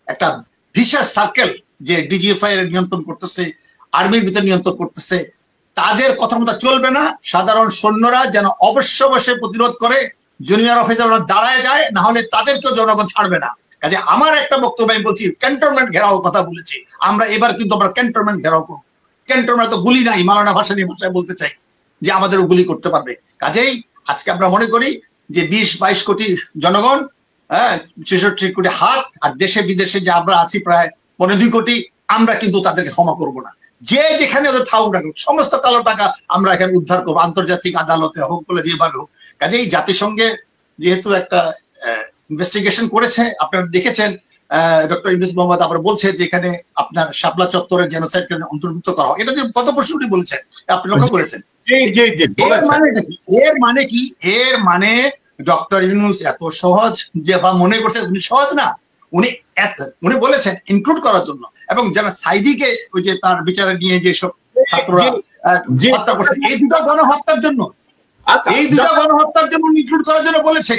একটা ভিশাস সার্কেল যে ডিজিএফআই এর নিয়ন্ত্রণ করতেছে, আর্মির ভিতরে নিয়ন্ত্রণ করতেছে, তাদের কথা মতো চলবে না। সাধারণ সৈন্যরা যেন অবশ্যই প্রতিরোধ করে, জুনিয়র অফিসার দাঁড়ায় যায়, না হলে তাদেরকেও জনগণ ছাড়বে না। কাজে আমার একটা বক্তব্য আমি বলছি, ক্যান্টনমেন্ট ঘেরাও কথা বলেছি আমরা, এবার কিন্তু আমরা ক্যান্টনমেন্ট ঘেরাও করবো। ক্যান্টনমেন্ট তো গুলি নাই, মাওলানা ভাসানী ভাষায় বলতে চাই যে আমাদেরও গুলি করতে পারবে। কাজেই আজকে আমরা মনে করি যে 20-22 কোটি জনগণ, 66 কোটি হাত, আর দেশে বিদেশে যে আমরা আছি প্রায় 15 কোটি, আমরা কিন্তু তাদেরকে ক্ষমা করব না। যে যেখানে ওদের থাকুক না, সমস্ত কালো টাকা আমরা এখানে উদ্ধার করবো, আন্তর্জাতিক আদালতে হোক বলে যেভাবে হোক। কাজেই জাতিসংঘে যেহেতু একটা ইনভেস্টিগেশন করেছে, আপনারা দেখেছেন ডক্টর ইউনূস মোহাম্মদ আবার বলছে যে এখানে আপনার শাপলা চত্বরের জেনোসাইড অন্তর্ভুক্ত করা হোক। এটা যে গত বছর উনি বলেছেন, আপনি লক্ষ্য করেছেন। এর মানে ডক্টর ইউনূস এত সহজ যে মনে করছে উনি সহজ না, উনি বলেছেন ইনক্লুড করার জন্য। এবং যারা সাইদিকে ওই যে তার বিচারে নিয়ে যে সব ছাত্ররা হত্যা করছে, এই দুটো গণহত্যার জন্য, ইনক্লুড করার জন্য বলেছে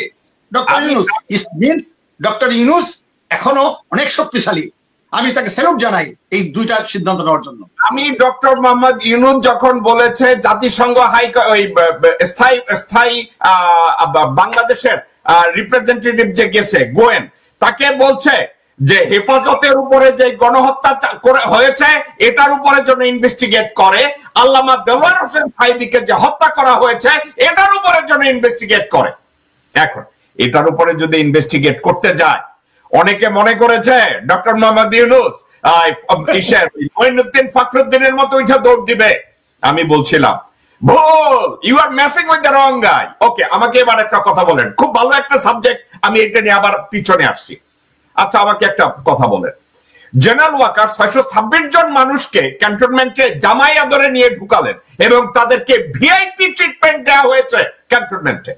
doctor Yunus. Means doctor Yunus এখনো অনেক শক্তিশালী। আমি তাকে স্যালুট জানাই এই দুইটা সিদ্ধান্ত নেওয়ার জন্য। আমি ডক্টর মোহাম্মদ ইউনূস যখন বলেছে জাতিসংঘ স্থায়ী বাংলাদেশের রিপ্রেজেন্টেটিভ যে গেছে গোয়েন, তাকে বলছে যে হেফাজতের উপরে যে গণহত্যা হয়েছে এটার উপরে যেন ইনভেস্টিগেট করে, আল্লামা দেওয়ার হোসেন সাঈদীকে যে হত্যা করা হয়েছে এটার উপরে যেন ইনভেস্টিগেট করে। এখন এটার উপরে যদি ইনভেস্টিগেট করতে যায়, অনেকে মনে করেছে ডক্টর মোহাম্মদ ইউনূস মঈনুদ্দিন ফখরুদ্দিনের মতো উঠে দৌড় দিবে। আমি বলছিলাম ভুল, you are messing with the wrong guy. Okay, আমাকে এবার একটা কথা বলেন, খুব ভালো একটা সাবজেক্ট, আমি এটা নিয়ে আবার পিছনে আসছি। আচ্ছা, আমাকে একটা কথা বলেন, জেনারেল ওয়াকার 626 জন মানুষকে ক্যান্টনমেন্টে জামাই আদরে নিয়ে ঢুকালেন এবং তাদেরকে ভিআইপি ট্রিটমেন্ট দেওয়া হয়েছে ক্যান্টনমেন্টে।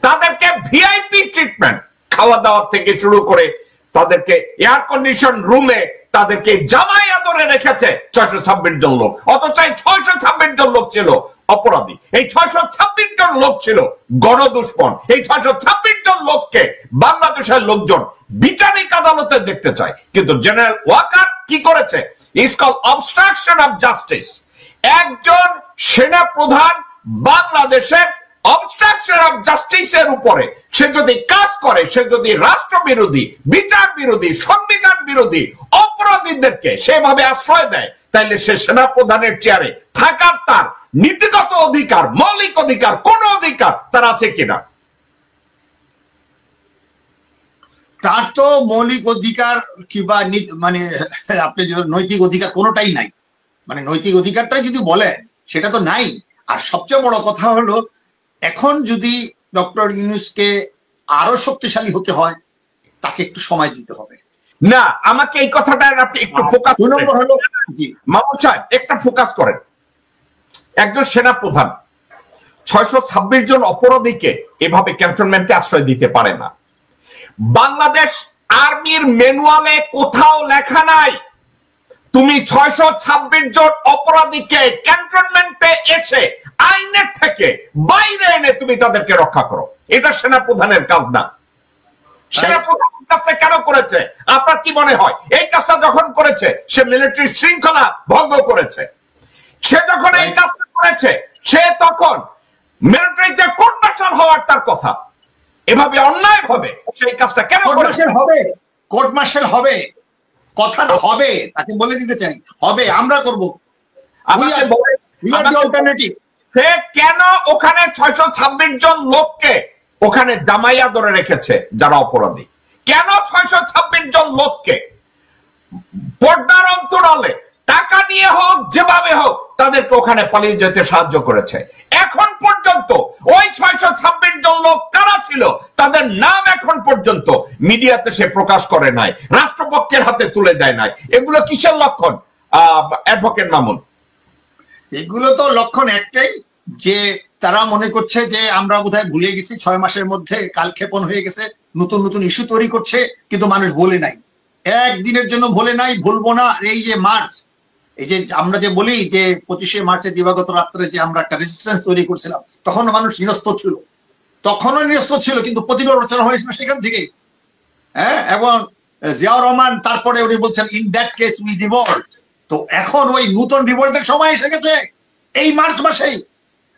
তাদেরকে ভিআইপি ট্রিটমেন্ট, খাওয়া দাওয়া থেকে শুরু করে তাদেরকে এয়ার কন্ডিশন রুমে তাদেরকে জামাই আদরে রেখেছে 626 জন লোক। অথচ 626 জন লোক ছিল অপরাধী, এই 626 জন লোক ছিল গণদুশ্মন। এই 626 জন লোককে বাংলাদেশের লোকজন বিচারিক আদালতে দেখতে চায়, কিন্তু জেনারেল ওয়াকার কি করেছে? Is call obstruction of justice. একজন সেনা প্রধান বাংলাদেশের অবস্ট্রাকশন অফ জাস্টিসের উপরে সে যদি কাজ করে, সে যদি রাষ্ট্র বিরোধী, বিচার বিরোধী, সংবিধান বিরোধী অপরাধীদেরকে সেভাবে আশ্রয় দেয়, তাইলে সে সেনা প্রধানের চেয়ারে থাকার তার নীতিগত অধিকার, মৌলিক অধিকার, কোন অধিকার তার আছে কিনা? তার তো মৌলিক অধিকার কিংবা মানে আপনি নৈতিক অধিকার কোনোটাই নাই। মানে নৈতিক অধিকারটাই যদি বলেন সেটা তো নাই। আর সবচেয়ে বড় কথা হলো, এখন যদি ডক্টর ইউনূসকে আরো শক্তিশালী হতে হয়, তাকে একটু সময় দিতে হবে। না, আমাকে এই কথাটা আপনি একটু ফোকাস করেন। 2 নম্বর হলো, জি মামুন সাহেব একটা ফোকাস করেন। একজন সেনা প্রধান 626 জন অপরাধীকে এভাবে ক্যান্টনমেন্টে আশ্রয় দিতে পারে না। বাংলাদেশ আর্মির ম্যানুয়ালে কোথাও লেখা নাই তুমি 626 জন অপরাধীকে ক্যান্টনমেন্টে এসে আইনের থেকে বাইরে এনে তুমি তাদেরকে রক্ষা করো। এটা সেনাপ্রধানের কাজ না। সেনাপ্রধান কাজটা কেন করেছে আপনার কি মনে হয়? এই কাজটা যখন করেছে সে মিলিটারি শৃঙ্খলা ভঙ্গ করেছে। সে যখন এই কাজটা করেছে সে তখন মিলিটারিতে কোর্ট মার্শাল হওয়ার তার কথা। এভাবে অন্যায় হবে সেই কাজটা কেন করেছে? কোর্ট মার্শাল হবে, কথা হবে, তাকে বলে দিতে চাই হবে, আমরা করব। সে কেন ওখানে 626 জন লোককে ওখানে জামাইয়া ধরে রেখেছে যারা অপরাধী? কেন 626 জন লোককে পর্দার অন্তরালে টাকা নিয়ে হোক যেভাবে হোক তাদেরকে ওখানে পালিয়ে যেতে সাহায্য করেছে? এখন পর্যন্ত ওই 626 জন লোক কারা ছিল তাদের নাম এখন পর্যন্ত মিডিয়াতে সে প্রকাশ করে নাই, রাষ্ট্রপক্ষের হাতে তুলে দেয় নাই। এগুলো কিসের লক্ষণ অ্যাডভোকেট মামুন? এগুলো তো লক্ষণ একটাই, যে তারা মনে করছে যে আমরা বোধহয় ভুলে গেছি, 6 মাসের মধ্যে কালক্ষেপণ হয়ে গেছে, নতুন নতুন ইস্যু তৈরি করছে, কিন্তু মানুষ ভোলে নাই, একদিনের জন্য ভোলে নাই, ভুলবো না। এই যে মার্চ, এই যে আমরা যে বলি যে 25শে মার্চে দিবাগত রাত্রে যে আমরা একটা রেজিস্ট্যান্স তৈরি করছিলাম, তখন মানুষ নিরস্ত ছিল, তখনও নিরস্ত ছিল, কিন্তু প্রতিরোধ হয়েছিল সেখান থেকে। হ্যাঁ, এবং জিয়াউর রহমান তারপরে উনি বলছেন in that case we revolt. তো এখন ওই নতুন রিভল্টের সময় এসে গেছে এই মার্চ মাসেই।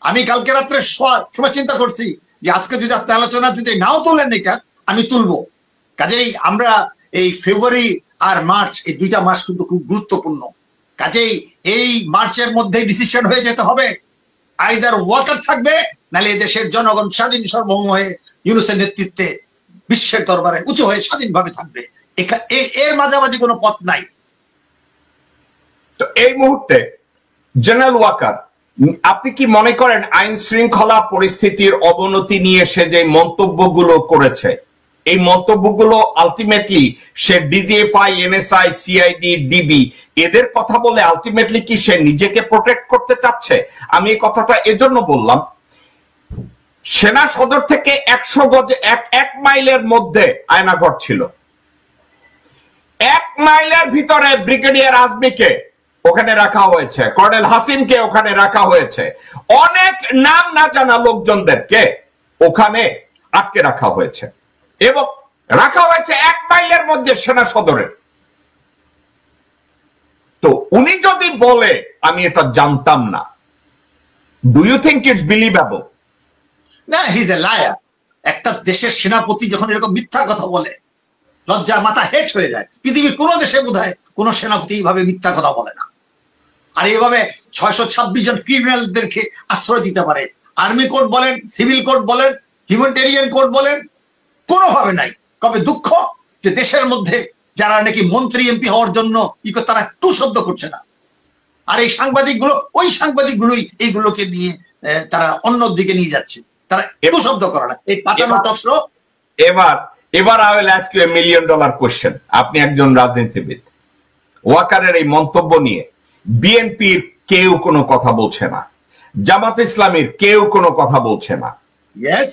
আমি কালকে রাত্রে সময় চিন্তা করছি যে আজকে যদি আপনি আলোচনা যদি নাও তোলেন এটা আমি তুলবো। কাজেই আমরা এই ফেব্রুয়ারি আর মার্চ এই 2টা মাস কিন্তু খুব গুরুত্বপূর্ণ। কাজেই এই মার্চের মধ্যে ডিসিশন হয়ে যেতে হবে, আইদার ওয়াকার থাকবে নাহলে এই দেশের জনগণ স্বাধীন সার্বভৌম হয়ে ইউনূসের নেতৃত্বে বিশ্বের দরবারে উঁচু হয়ে স্বাধীনভাবে থাকবে। এর মাঝামাঝি কোনো পথ নাই। তো এই মুহূর্তে জেনারেল ওয়াকার, আপনি কি মনে করেন আইন শৃঙ্খলা পরিস্থিতির অবনতি নিয়ে সে যে মন্তব্যগুলো করেছে, এই মন্তব্যগুলো আলটিমেটলি সে ডিজিএফআই, এনএসআই, সিআইডি, ডিবি এদের কথা বলে আলটিমেটলি কি সে নিজেকে প্রোটেক্ট করতে চাচ্ছে? আমি এই কথাটা এজন্য বললাম, সেনা সদর থেকে 100 গজ 1 মাইলের মধ্যে আয়নাঘর ছিল। 1 মাইলের ভিতরে ব্রিগেডিয়ার আজমিকে ওখানে রাখা হয়েছে, কর্নেল হাসিমকে ওখানে রাখা হয়েছে, অনেক নাম না জানা লোকজনদেরকে ওখানে আটকে রাখা হয়েছে, এবং রাখা হয়েছে 1 মাইলের মধ্যে সেনা সদরের। তো উনি যদি বলে আমি এটা জানতাম না, do you think it's believable? না, হি ইজ এ লায়ার। একটা দেশের সেনাপতি যখন এরকম মিথ্যা কথা বলে, লজ্জা মাথা হেট হয়ে যায়। পৃথিবীর কোন দেশে বোধহয় কোন সেনাপতি এইভাবে মিথ্যা কথা বলে না। আর এইভাবে 626 জন ক্রিমিনালদেরকে আশ্রয় দিতে পারে, আর্মি কোর্ট বলেন, সিভিল কোর্ট বলেন, হিউম্যানিটেরিয়ান কোর্ট বলেন, কোনোভাবে নাই। কবে দুঃখ যে দেশের মধ্যে যারা নাকি মন্ত্রী এমপি হওয়ার জন্য তারা একটু শব্দ করছে না। আর এই সাংবাদিকগুলো, ওই সাংবাদিকগুলোই এইগুলোকে নিয়ে তারা অন্য দিকে নিয়ে যাচ্ছে, তারা একটু শব্দ করে না। এই পাতানো টকশো। এবার I will ask you $1 million question. আপনি একজন রাজনীতিবিদ, ওয়াকারের এই মন্তব্য নিয়ে বিএনপির কেউ কোনো কথা বলছে না, জামাত ইসলামের কেউ কোনো কথা বলছে না। ইয়েস,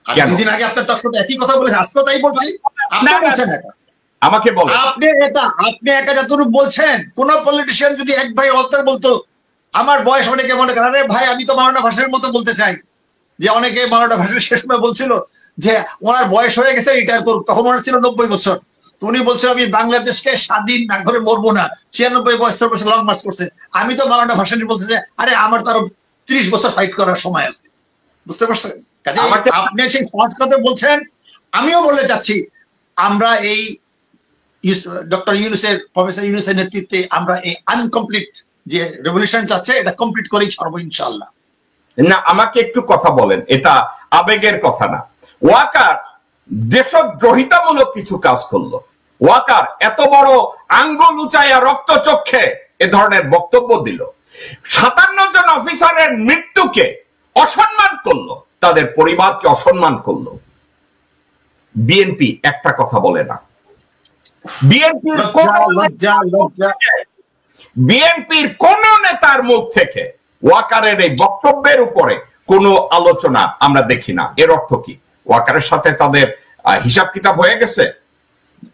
আমি দুদিন আগে আপনার টকশোতে একই কথা বলেছি, আজকে তাই বলছি। আপনি বলছেন একা, আমাকে বলেন আপনি একা যতটুকু বলছেন। কোন পলিটিশিয়ান যদি এক ভাই হত্যা বলতো, আমার বয়স অনেকে মনে করেন আরে ভাই আমি তো মাওলানা ভাসানীর মতো বলতে চাই, যে অনেকে মাওলানা ভাসানী শেষ সময় বলছিল যে ওনার বয়স হয়ে গেছে রিটায়ার করুক, তখন ওনার ছিল 90 বছর। তো উনি বলছিল আমি বাংলাদেশকে স্বাধীন না করে মরবো না, 96 বছর লং মার্চ করছে। আমি তো মাওলানা ভাসানী বলছে যে আরে আমার তো আরো 30 বছর ফাইট করার সময় আছে। বুঝতে পারছেন? আপনি সেই সহজ কথা বলছেন, আমিও বলতে চাচ্ছি আমরা এই ডক্টর ইউনূসের, প্রফেসর ইউনূসের নেতৃত্বে আমরা এই আনকমপ্লিট যে রেভলিউশন চাচ্ছে এটা কমপ্লিট করেই ছাড়বো ইনশাআল্লাহ। না, আমাকে একটু কথা বলেন, এটা আবেগের কথা না। ওয়াকার দেশদ্রোহিতামূলক কিছু কাজ করলো। ওয়াকার এত বড় আঙ্গুল উঁচাইয়া রক্ত চক্ষে এ ধরনের বক্তব্য দিল, 57 জন অফিসারের মৃত্যুকে অসম্মান করলো, তাদের পরিবারকে অসম্মান করলো। বিএনপি একটা কথা বলে না। বিএনপির কোন নেতার মুখ থেকে ওয়াকারের এই বক্তব্যের উপরে কোনো আলোচনা আমরা দেখি না। এর অর্থ কি? ওয়াকারের সাথে তাদের হিসাব কিতাব হয়ে গেছে?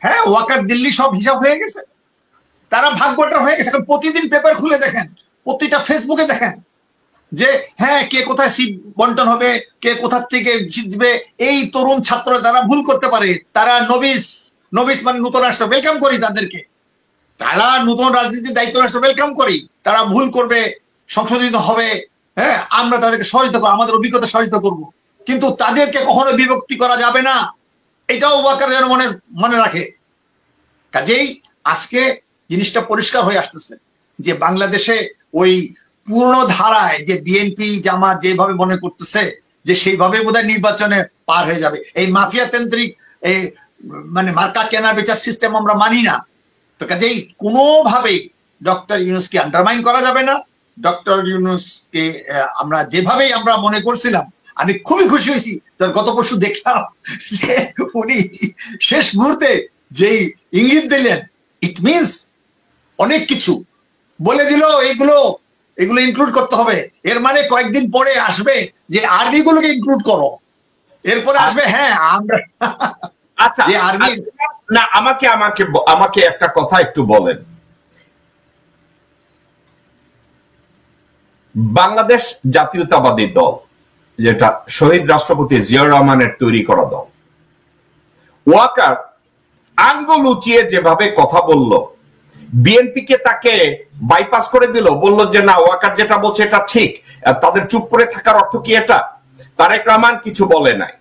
হ্যাঁ, ওয়াকার দিল্লি সব হিসাব হয়ে গেছে, তারা ভাগ্যটা হয়ে গেছে। প্রতিদিন পেপার খুলে দেখেন, প্রতিটা ফেসবুকে দেখেন, যে হ্যাঁ কে কোথায় সিট বন্টন হবে, কে কোথা থেকে জিতবে, এই তরুণ ছাত্র তারা ভুল করতে পারে, তারা নবিস মানে নতুন আসছে, ওয়েলকাম করি তাদেরকে, তারা নতুন রাজনীতির দায়িত্ব আসছে, ওয়েলকাম করি, তারা ভুল করবে, সংশোধিত হবে, হ্যাঁ আমরা তাদেরকে সহযোগিতা করবো, আমাদের অভিজ্ঞতা সহযোগিতা করবো, কিন্তু তাদেরকে কখনো বিভক্তি করা যাবে না, এটাও ওয়াকার যেন মনে রাখে। কাজেই আজকে জিনিসটা পরিষ্কার হয়ে আসতেছে যে বাংলাদেশে ওই পুরনো ধারায় যে বিএনপি জামাত যেভাবে মনে করতেছে যে সেইভাবে বোধহয় নির্বাচনে পার হয়ে যাবে, এই মাফিয়া কেন্দ্রিক এই মানে মার্কা কেনা বেচার সিস্টেম আমরা মানি না। তো কাজেই কোনোভাবেই ডক্টর ইউনূসকে আন্ডারমাইন করা যাবে না। ডক্টর ইউনূসকে আমরা যেভাবেই আমরা মনে করছিলাম, আমি খুবই খুশি হয়েছি গত পরশু দেখলাম যে উনি শেষ মুহূর্তে যেই ইঙ্গিত দিলেন, ইট মিনস অনেক কিছু বলে দিল, এগুলো ইনক্লুড করতে হবে, এর মানে কয়েকদিন পরে আসবে যে আর্মি গুলোকে ইনক্লুড করো, এরপরে আসবে হ্যাঁ আমরা আচ্ছা যে আর্মি না। আমাকে একটা কথা একটু বলেন, বাংলাদেশ জাতীয়তাবাদী দল যেটা শহীদ রাষ্ট্রপতি জিয়াউর রহমানের তৈরি করা দল, ওয়াকার আঙ্গুল উঁচিয়ে যেভাবে কথা বলল, বিএনপিকে তাকে বাইপাস করে দিল, বলল যে না ওয়াকার যেটা বলছে এটা ঠিক, তাদের চুপ করে থাকার অর্থ কি এটা? তারেক রহমান কিছু বলে নাই,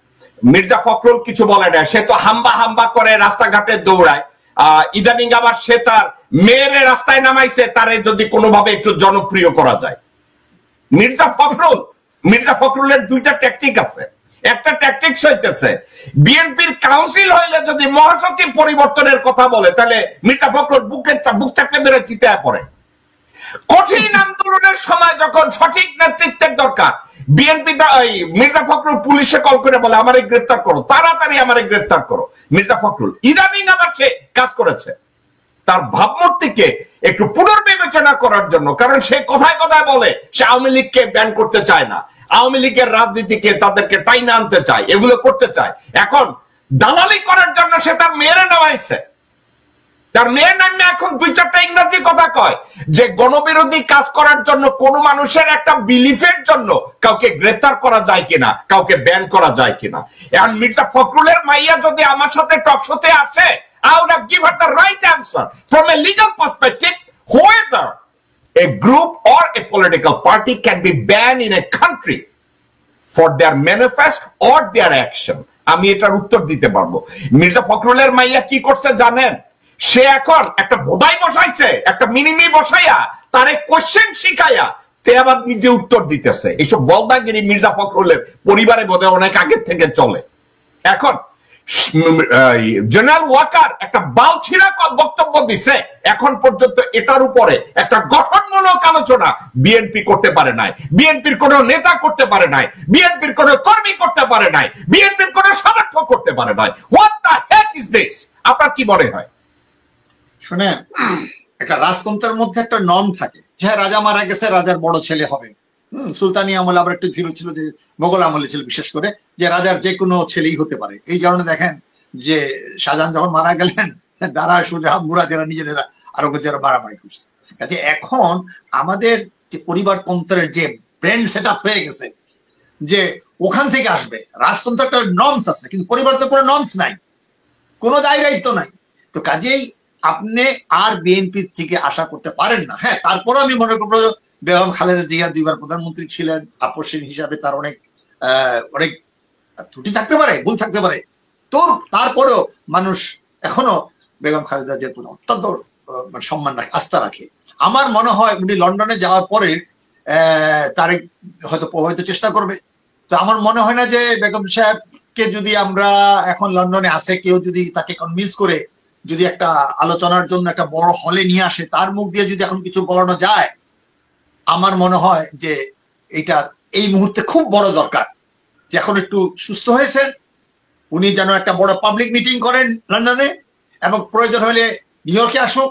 মির্জা ফখরুল কিছু বলে নাই, সে তো হাম্বা করে রাস্তাঘাটে দৌড়ায়, ইদানিং আবার সে তার মেয়ের রাস্তায় নামাইছে তারে যদি কোনোভাবে একটু জনপ্রিয় করা যায়। মির্জা ফখরুলের দুইটা ট্যাকটিক আছে, একটা ট্যাকটিক্স হইতেছে বিএনপির কাউন্সিল হইলে যদি মহাসচিব পরিবর্তনের কথা বলে তাহলে মির্জা ফখরুল বুক চাপড়ে ধরে চিতায় পড়ে। কঠিন আন্দোলনের সময় যখন সঠিক নেতৃত্বের দরকার, বিএনপি মির্জা ফখরুল পুলিশে কল করে বলে আমারে গ্রেফতার করো, তাড়াতাড়ি আমারে গ্রেফতার করো। মির্জা ফখরুল ইদানিং আবার সে কাজ করেছে তার ভাবমূর্তিকে একটু পুনর্বিবেচনা করার জন্য, কারণ সে কথায় বলে সে আওয়ামী লীগকে ব্যান করতে চায় না, আওয়ামী লীগের রাজনীতিকে তাদেরকে টাইনা আনতে চায়, এগুলো করতে চায়। এখন দালালি করার জন্য সে তার মেয়েরে নামাইছে, তার মেয়ের নামে এখন 2-4টা ইংরেজি কথা কয় যে গণবিরোধী কাজ করার জন্য কোন মানুষের একটা বিলিফের জন্য কাউকে গ্রেফতার করা যায় কিনা, কাউকে ব্যান করা যায় কিনা। এখন মির্জা ফখরুলের মাইয়া যদি আমার সাথে টকশোতে আসে, I would have given the right answer. From a legal perspective, whether a group or a political party can be banned in a country for their manifest or their action. আমি এটার উত্তর দিতে পারবো। মির্জা ফখরুলের মাইয়া কি করছে জানেন? সে এখন একটা বোধাই বসাইছে, একটা মিনিমি বসাইয়া তারে কোশ্চেন শিখাইয়া তে আবার নিজে উত্তর দিতেছে। এইসব বলদাগিরি মির্জা ফখরুলের পরিবারে বোধহয় অনেক আগের থেকে চলে। এখন জেনারেল ওয়াকার একটা বালছিড়া বক্তব্য দিছে, এখন পর্যন্ত এটার উপরে একটা গঠনমূলক আলোচনা বিএনপি করতে পারে নাই, বিএনপির কোন নেতা করতে পারে নাই, বিএনপির কোন কর্মী করতে পারে নাই, বিএনপির কোন সমর্থক করতে পারে নাই। What the Heck is this? আপনার কি মনে হয়? শুনেন, একটা রাজতন্ত্রের মধ্যে একটা নর্ম থাকে যে রাজা মারা গেছে রাজার বড় ছেলে হবে। সুলতানি আমলে আবার একটা ভিড় ছিল, যে মোগল আমলে ছিল বিশেষ করে, যে রাজার যে কোনো ছেলেই হতে পারে। এই কারণে দেখেন যে শাহজাহান যখন মারা গেলেন, দারা সুজা মুরাদেরা নিজেরা আরো যারা মারামারি করছে। কাজে এখন আমাদের যে পরিবারতন্ত্রের যে ব্রেন সেট আপ হয়ে গেছে, যে ওখান থেকে আসবে রাজতন্ত্র, একটা নর্মস আছে, কিন্তু পরিবারতন্ত্র কোনো নর্মস নাই, কোনো দায় দায়িত্ব নাই। তো কাজেই আপনি আর বিএনপি থেকে আশা করতে পারেন না। হ্যাঁ, তারপরেও আমি মনে করবো বেগম খালেদা জিয়া 2বার প্রধানমন্ত্রী ছিলেন, আপসহীন হিসাবে তার অনেক ত্রুটি থাকতে পারে, ভুল থাকতে পারে, তো তারপরেও মানুষ এখনো বেগম খালেদা জিয়ার প্রতি অত্যন্ত সম্মান রাখে, আস্থা রাখে। আমার মনে হয় উনি লন্ডনে যাওয়ার পরে তারেক হয়তো প্রভাবিত চেষ্টা করবে। তো আমার মনে হয় না যে বেগম সাহেবকে যদি আমরা এখন লন্ডনে আসে কেউ যদি তাকে কনভিন্স করে যদি একটা আলোচনার জন্য একটা বড় হলে নিয়ে আসে, তার মুখ দিয়ে যদি এখন কিছু বলানো যায়, আমার মনে হয় যে এটা এই মুহূর্তে খুব বড় দরকার। যে এখন একটু সুস্থ হয়েছেন, উনি যেন একটা বড় পাবলিক মিটিং করেন লন্ডনে, এবং প্রয়োজন হলে নিউ ইয়র্কে আসুক,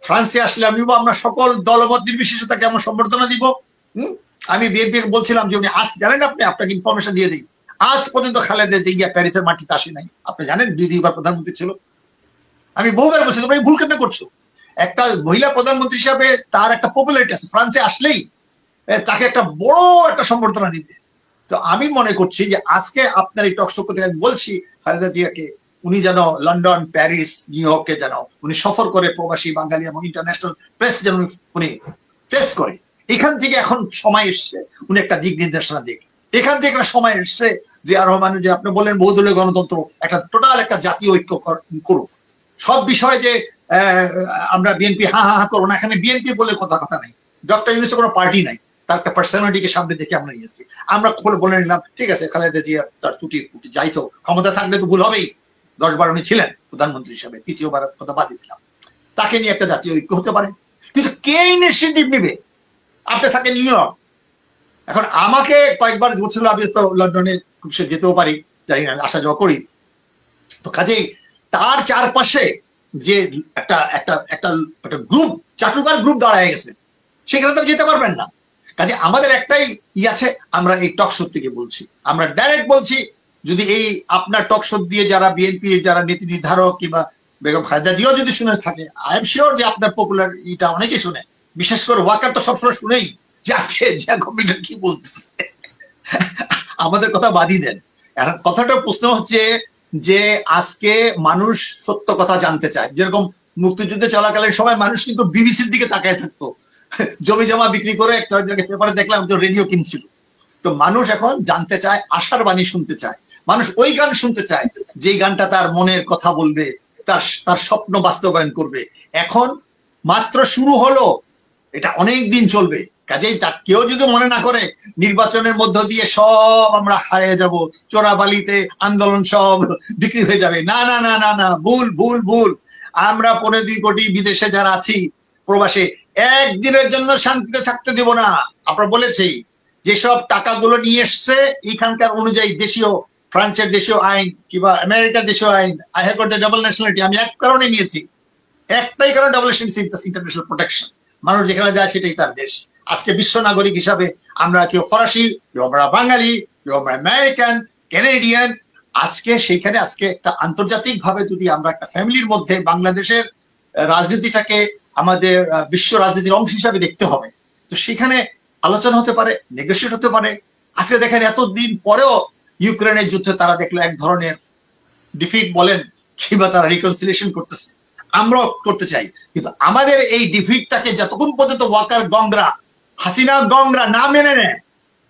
ফ্রান্সে আসলে আমরা সকল দলমত নির্বিশেষে তাকে আমরা সম্বর্ধনা দিব। আমি বিএনপি বলছিলাম যে উনি আজ জানেন, আপনাকে ইনফরমেশন দিয়ে দিই, আজ পর্যন্ত খালেদা জিয়া প্যারিসের মাটিতে আসে নাই। আপনি জানেন 2বার প্রধানমন্ত্রী ছিল। আমি বহুবার বলছি তোমরা এই ভুল কেন করছো? একটা মহিলা প্রধানমন্ত্রী হিসাবে তার একটা পপুলারিটি আছে, ফ্রান্সে আসলেই তাকে একটা বড় একটা সম্বর্ধনা দিবে। তো আমি মনে করছি যে আজকে আপনার এই টকশো থেকে আমি বলছি খালেদা জিয়াকে, উনি যেন লন্ডন, প্যারিস, নিউ ইয়র্কে যেন উনি সফর করে প্রবাসী বাঙালি এবং ইন্টারন্যাশনাল প্রেস যেন উনি ফেস করে। এখান থেকে এখন সময় এসছে উনি একটা দিক নির্দেশনা দিক। এখান থেকে একটা সময় এসছে যে আর রহমান, যে আপনি বললেন বহুদলীয় গণতন্ত্র, একটা টোটাল একটা জাতীয় ঐক্য করুক। সব বিষয়ে যে আমরা বিএনপি হা হা হা করবো না, এখানে বিএনপি বলে কথা নাই। ডক্টর ইউনূসের কোনো পার্টি নাই, তার একটা পার্সোনালিটিকে সামনে দেখে আমরা নিয়েছি। আমরা বলে নিলাম ঠিক আছে খালেদা জিয়া তার ত্রুটি যাইতো, ক্ষমতা থাকলে তো ভুল হবেই, 10 বার উনি ছিলেন প্রধানমন্ত্রী হিসাবে, তৃতীয়বার কথা বাদ দিলাম। তাকে নিয়ে একটা জাতীয় ঐক্য হতে পারে, কিন্তু কে ইনিশিয়েটিভ নিবে? আপনি থাকেন নিউ ইয়র্ক, এখন আমাকে কয়েকবার বলছিল আমি তো লন্ডনে খুব সে যেতেও পারি, জানি না, আসা যাওয়া করি। তো কাজেই তার চারপাশে যে একটা একটা একটা একটা গ্রুপ, চাটুকার গ্রুপ দাঁড়ায় গেছে, সেখানে তো যেতে পারবেন না। কাজে আমাদের একটাই আছে, আমরা এই টকশো থেকে বলছি, আমরা ডাইরেক্ট বলছি, যদি এই আপনার টকশো দিয়ে যারা বিএনপি যারা নীতি নির্ধারক কিংবা বেগম খালেদা জিয়াও যদি শুনে থাকে, আই এম শিওর যে আপনার পপুলার এটা অনেকে শুনে, বিশেষ করে ওয়াকার তো সবসময় শুনেই যে আজকে যে কমিটি কি বলতেছে। আমাদের কথা বাদই দেন, এখন কথাটা প্রশ্ন হচ্ছে যে আজকে মানুষ সত্য কথা জানতে চায়। যেরকম মুক্তিযুদ্ধে চলাকালীন সময় মানুষ কিন্তু বিবিসির দিকে তাকায় থাকতো, জমি জমা বিক্রি করে একটা পেপারে দেখলাম তো রেডিও কিনছিল। তো মানুষ এখন জানতে চায়, আশার বাণী শুনতে চায়, মানুষ ওই গান শুনতে চায় যে গানটা তার মনের কথা বলবে, তার স্বপ্ন বাস্তবায়ন করবে। এখন মাত্র শুরু হলো, এটা অনেক দিন চলবে। কাজেই কেউ যদি মনে না করে নির্বাচনের মধ্য দিয়ে সব আমরা হারিয়ে যাব, চোরাবালিতে আন্দোলন সব বিক্রি হয়ে যাবে, না না না না না, ভুল ভুল ভুল। আমরা 2.25 কোটি বিদেশে যারা আছি প্রবাসে, একদিনের জন্য শান্তিতে থাকতে দিব না। আমরা বলেছি যেসব টাকাগুলো নিয়ে এসছে এখানকার অনুযায়ী দেশীয়, ফ্রান্সের দেশীয় আইন কিংবা আমেরিকার দেশীয় আইন, I have got the double nationality, আমি এক কারণে নিয়েছি, একটাই কারণ, ডাবল ন্যাশনালিটি, ইন্টারন্যাশনাল প্রোটেকশন। মানুষ যেখানে যায় সেটাই তার দেশ। আজকে বিশ্ব নাগরিক হিসাবে আমরা কেউ ফরাসি, কেউ আমরা বাঙালি, কেউ আমরা আমেরিকান, ক্যানেডিয়ান। আজকে সেইখানে আজকে একটা আন্তর্জাতিক ভাবে যদি আমরা একটা ফ্যামিলির মধ্যে বাংলাদেশের রাজনীতিটাকে আমাদের বিশ্ব রাজনীতির অংশ হিসাবে দেখতে হবে, তো সেখানে আলোচনা হতে পারে, নেগোশিয়েট হতে পারে। আজকে দেখেন এতদিন পরেও ইউক্রেনের যুদ্ধে তারা দেখলো এক ধরনের ডিফিট বলেন কিংবা তারা রিকনসিলিয়েশন করতেছে, আমরাও করতে চাই। কিন্তু আমাদের এই ডিফিটটাকে যতক্ষণ পর্যন্ত ওয়াকার গংরা, হাসিনা গংরা না মেনে নেয়,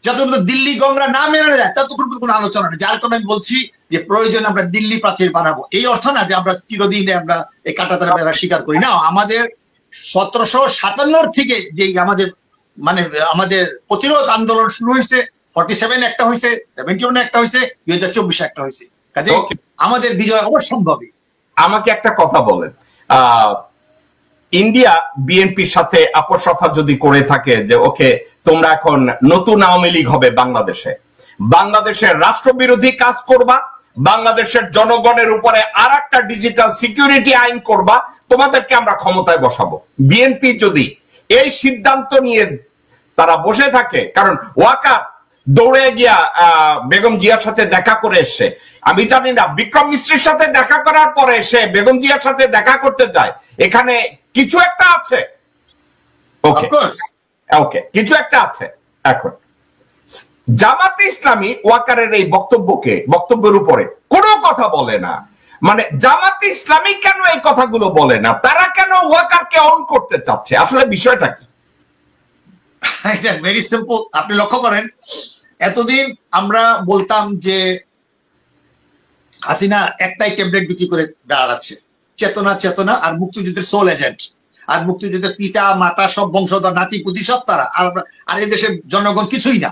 যতক্ষণ দিল্লি গংরা না মেনে নেয়, ততক্ষণ কোনো আলোচনা নেই। যার কারণে আমি বলছি যে প্রয়োজন আমরা দিল্লি প্রাচীর বানাবো। এই অর্থ না যে আমরা চিরদিনে আমরা এই কাঁটাতারা বেড়া স্বীকার করি না। আমাদের 1757 থেকে যে আমাদের মানে আমাদের প্রতিরোধ আন্দোলন শুরু হয়েছে, 47 একটা হয়েছে, 71 একটা হয়েছে, 2024 একটা হয়েছে। কাজে আমাদের বিজয় অবশ্যম্ভাবী। আমাকে একটা কথা বলেন, ইন্ডিয়া বিএনপির সাথে আপোষ রফা যদি করে থাকে যে ওকে তোমরা এখন নতুন আওয়ামী লীগ হবে বাংলাদেশে, বাংলাদেশের রাষ্ট্রবিরোধী কাজ করবা, বাংলাদেশের জনগণের উপরে আর একটা ডিজিটাল সিকিউরিটি আইন করবা, তোমাদেরকে আমরা ক্ষমতায় বসাবো। বিএনপি যদি এই সিদ্ধান্ত নিয়ে তারা বসে থাকে, কারণ ওয়াকার দৌড়ে গিয়া বেগম জিয়ার সাথে দেখা করে এসছে, আমি জানি না বিক্রম মিস্ত্রির সাথে দেখা করার পরে সে বেগম জিয়ার সাথে দেখা করতে যায়, এখানে কিছু একটা আছে। ওকে ওকে, কিছু একটা আছে। এখন জামাতে ইসলামী ওয়াকারের এই বক্তব্যের উপরে কোনো কথা বলে না। মানে জামাতে ইসলামী কেন এই কথাগুলো বলে না? তারা কেন ওয়াকারকে অন করতে চাচ্ছে? আসলে বিষয়টা কি? Very simple. আপনি লক্ষ্য করেন, এতদিন আমরা বলতাম যে হাসিনা একটাই ট্যাবলেট বিক্রি করে দাঁড়াচ্ছে, চেতনা চেতনা আর মুক্তিযুদ্ধের সোল এজেন্ট, আর মুক্তিযুদ্ধের পিতা মাতা সব বংশধর নাতি পুতি সব তারা, আর এই দেশের জনগণ কিছুই না।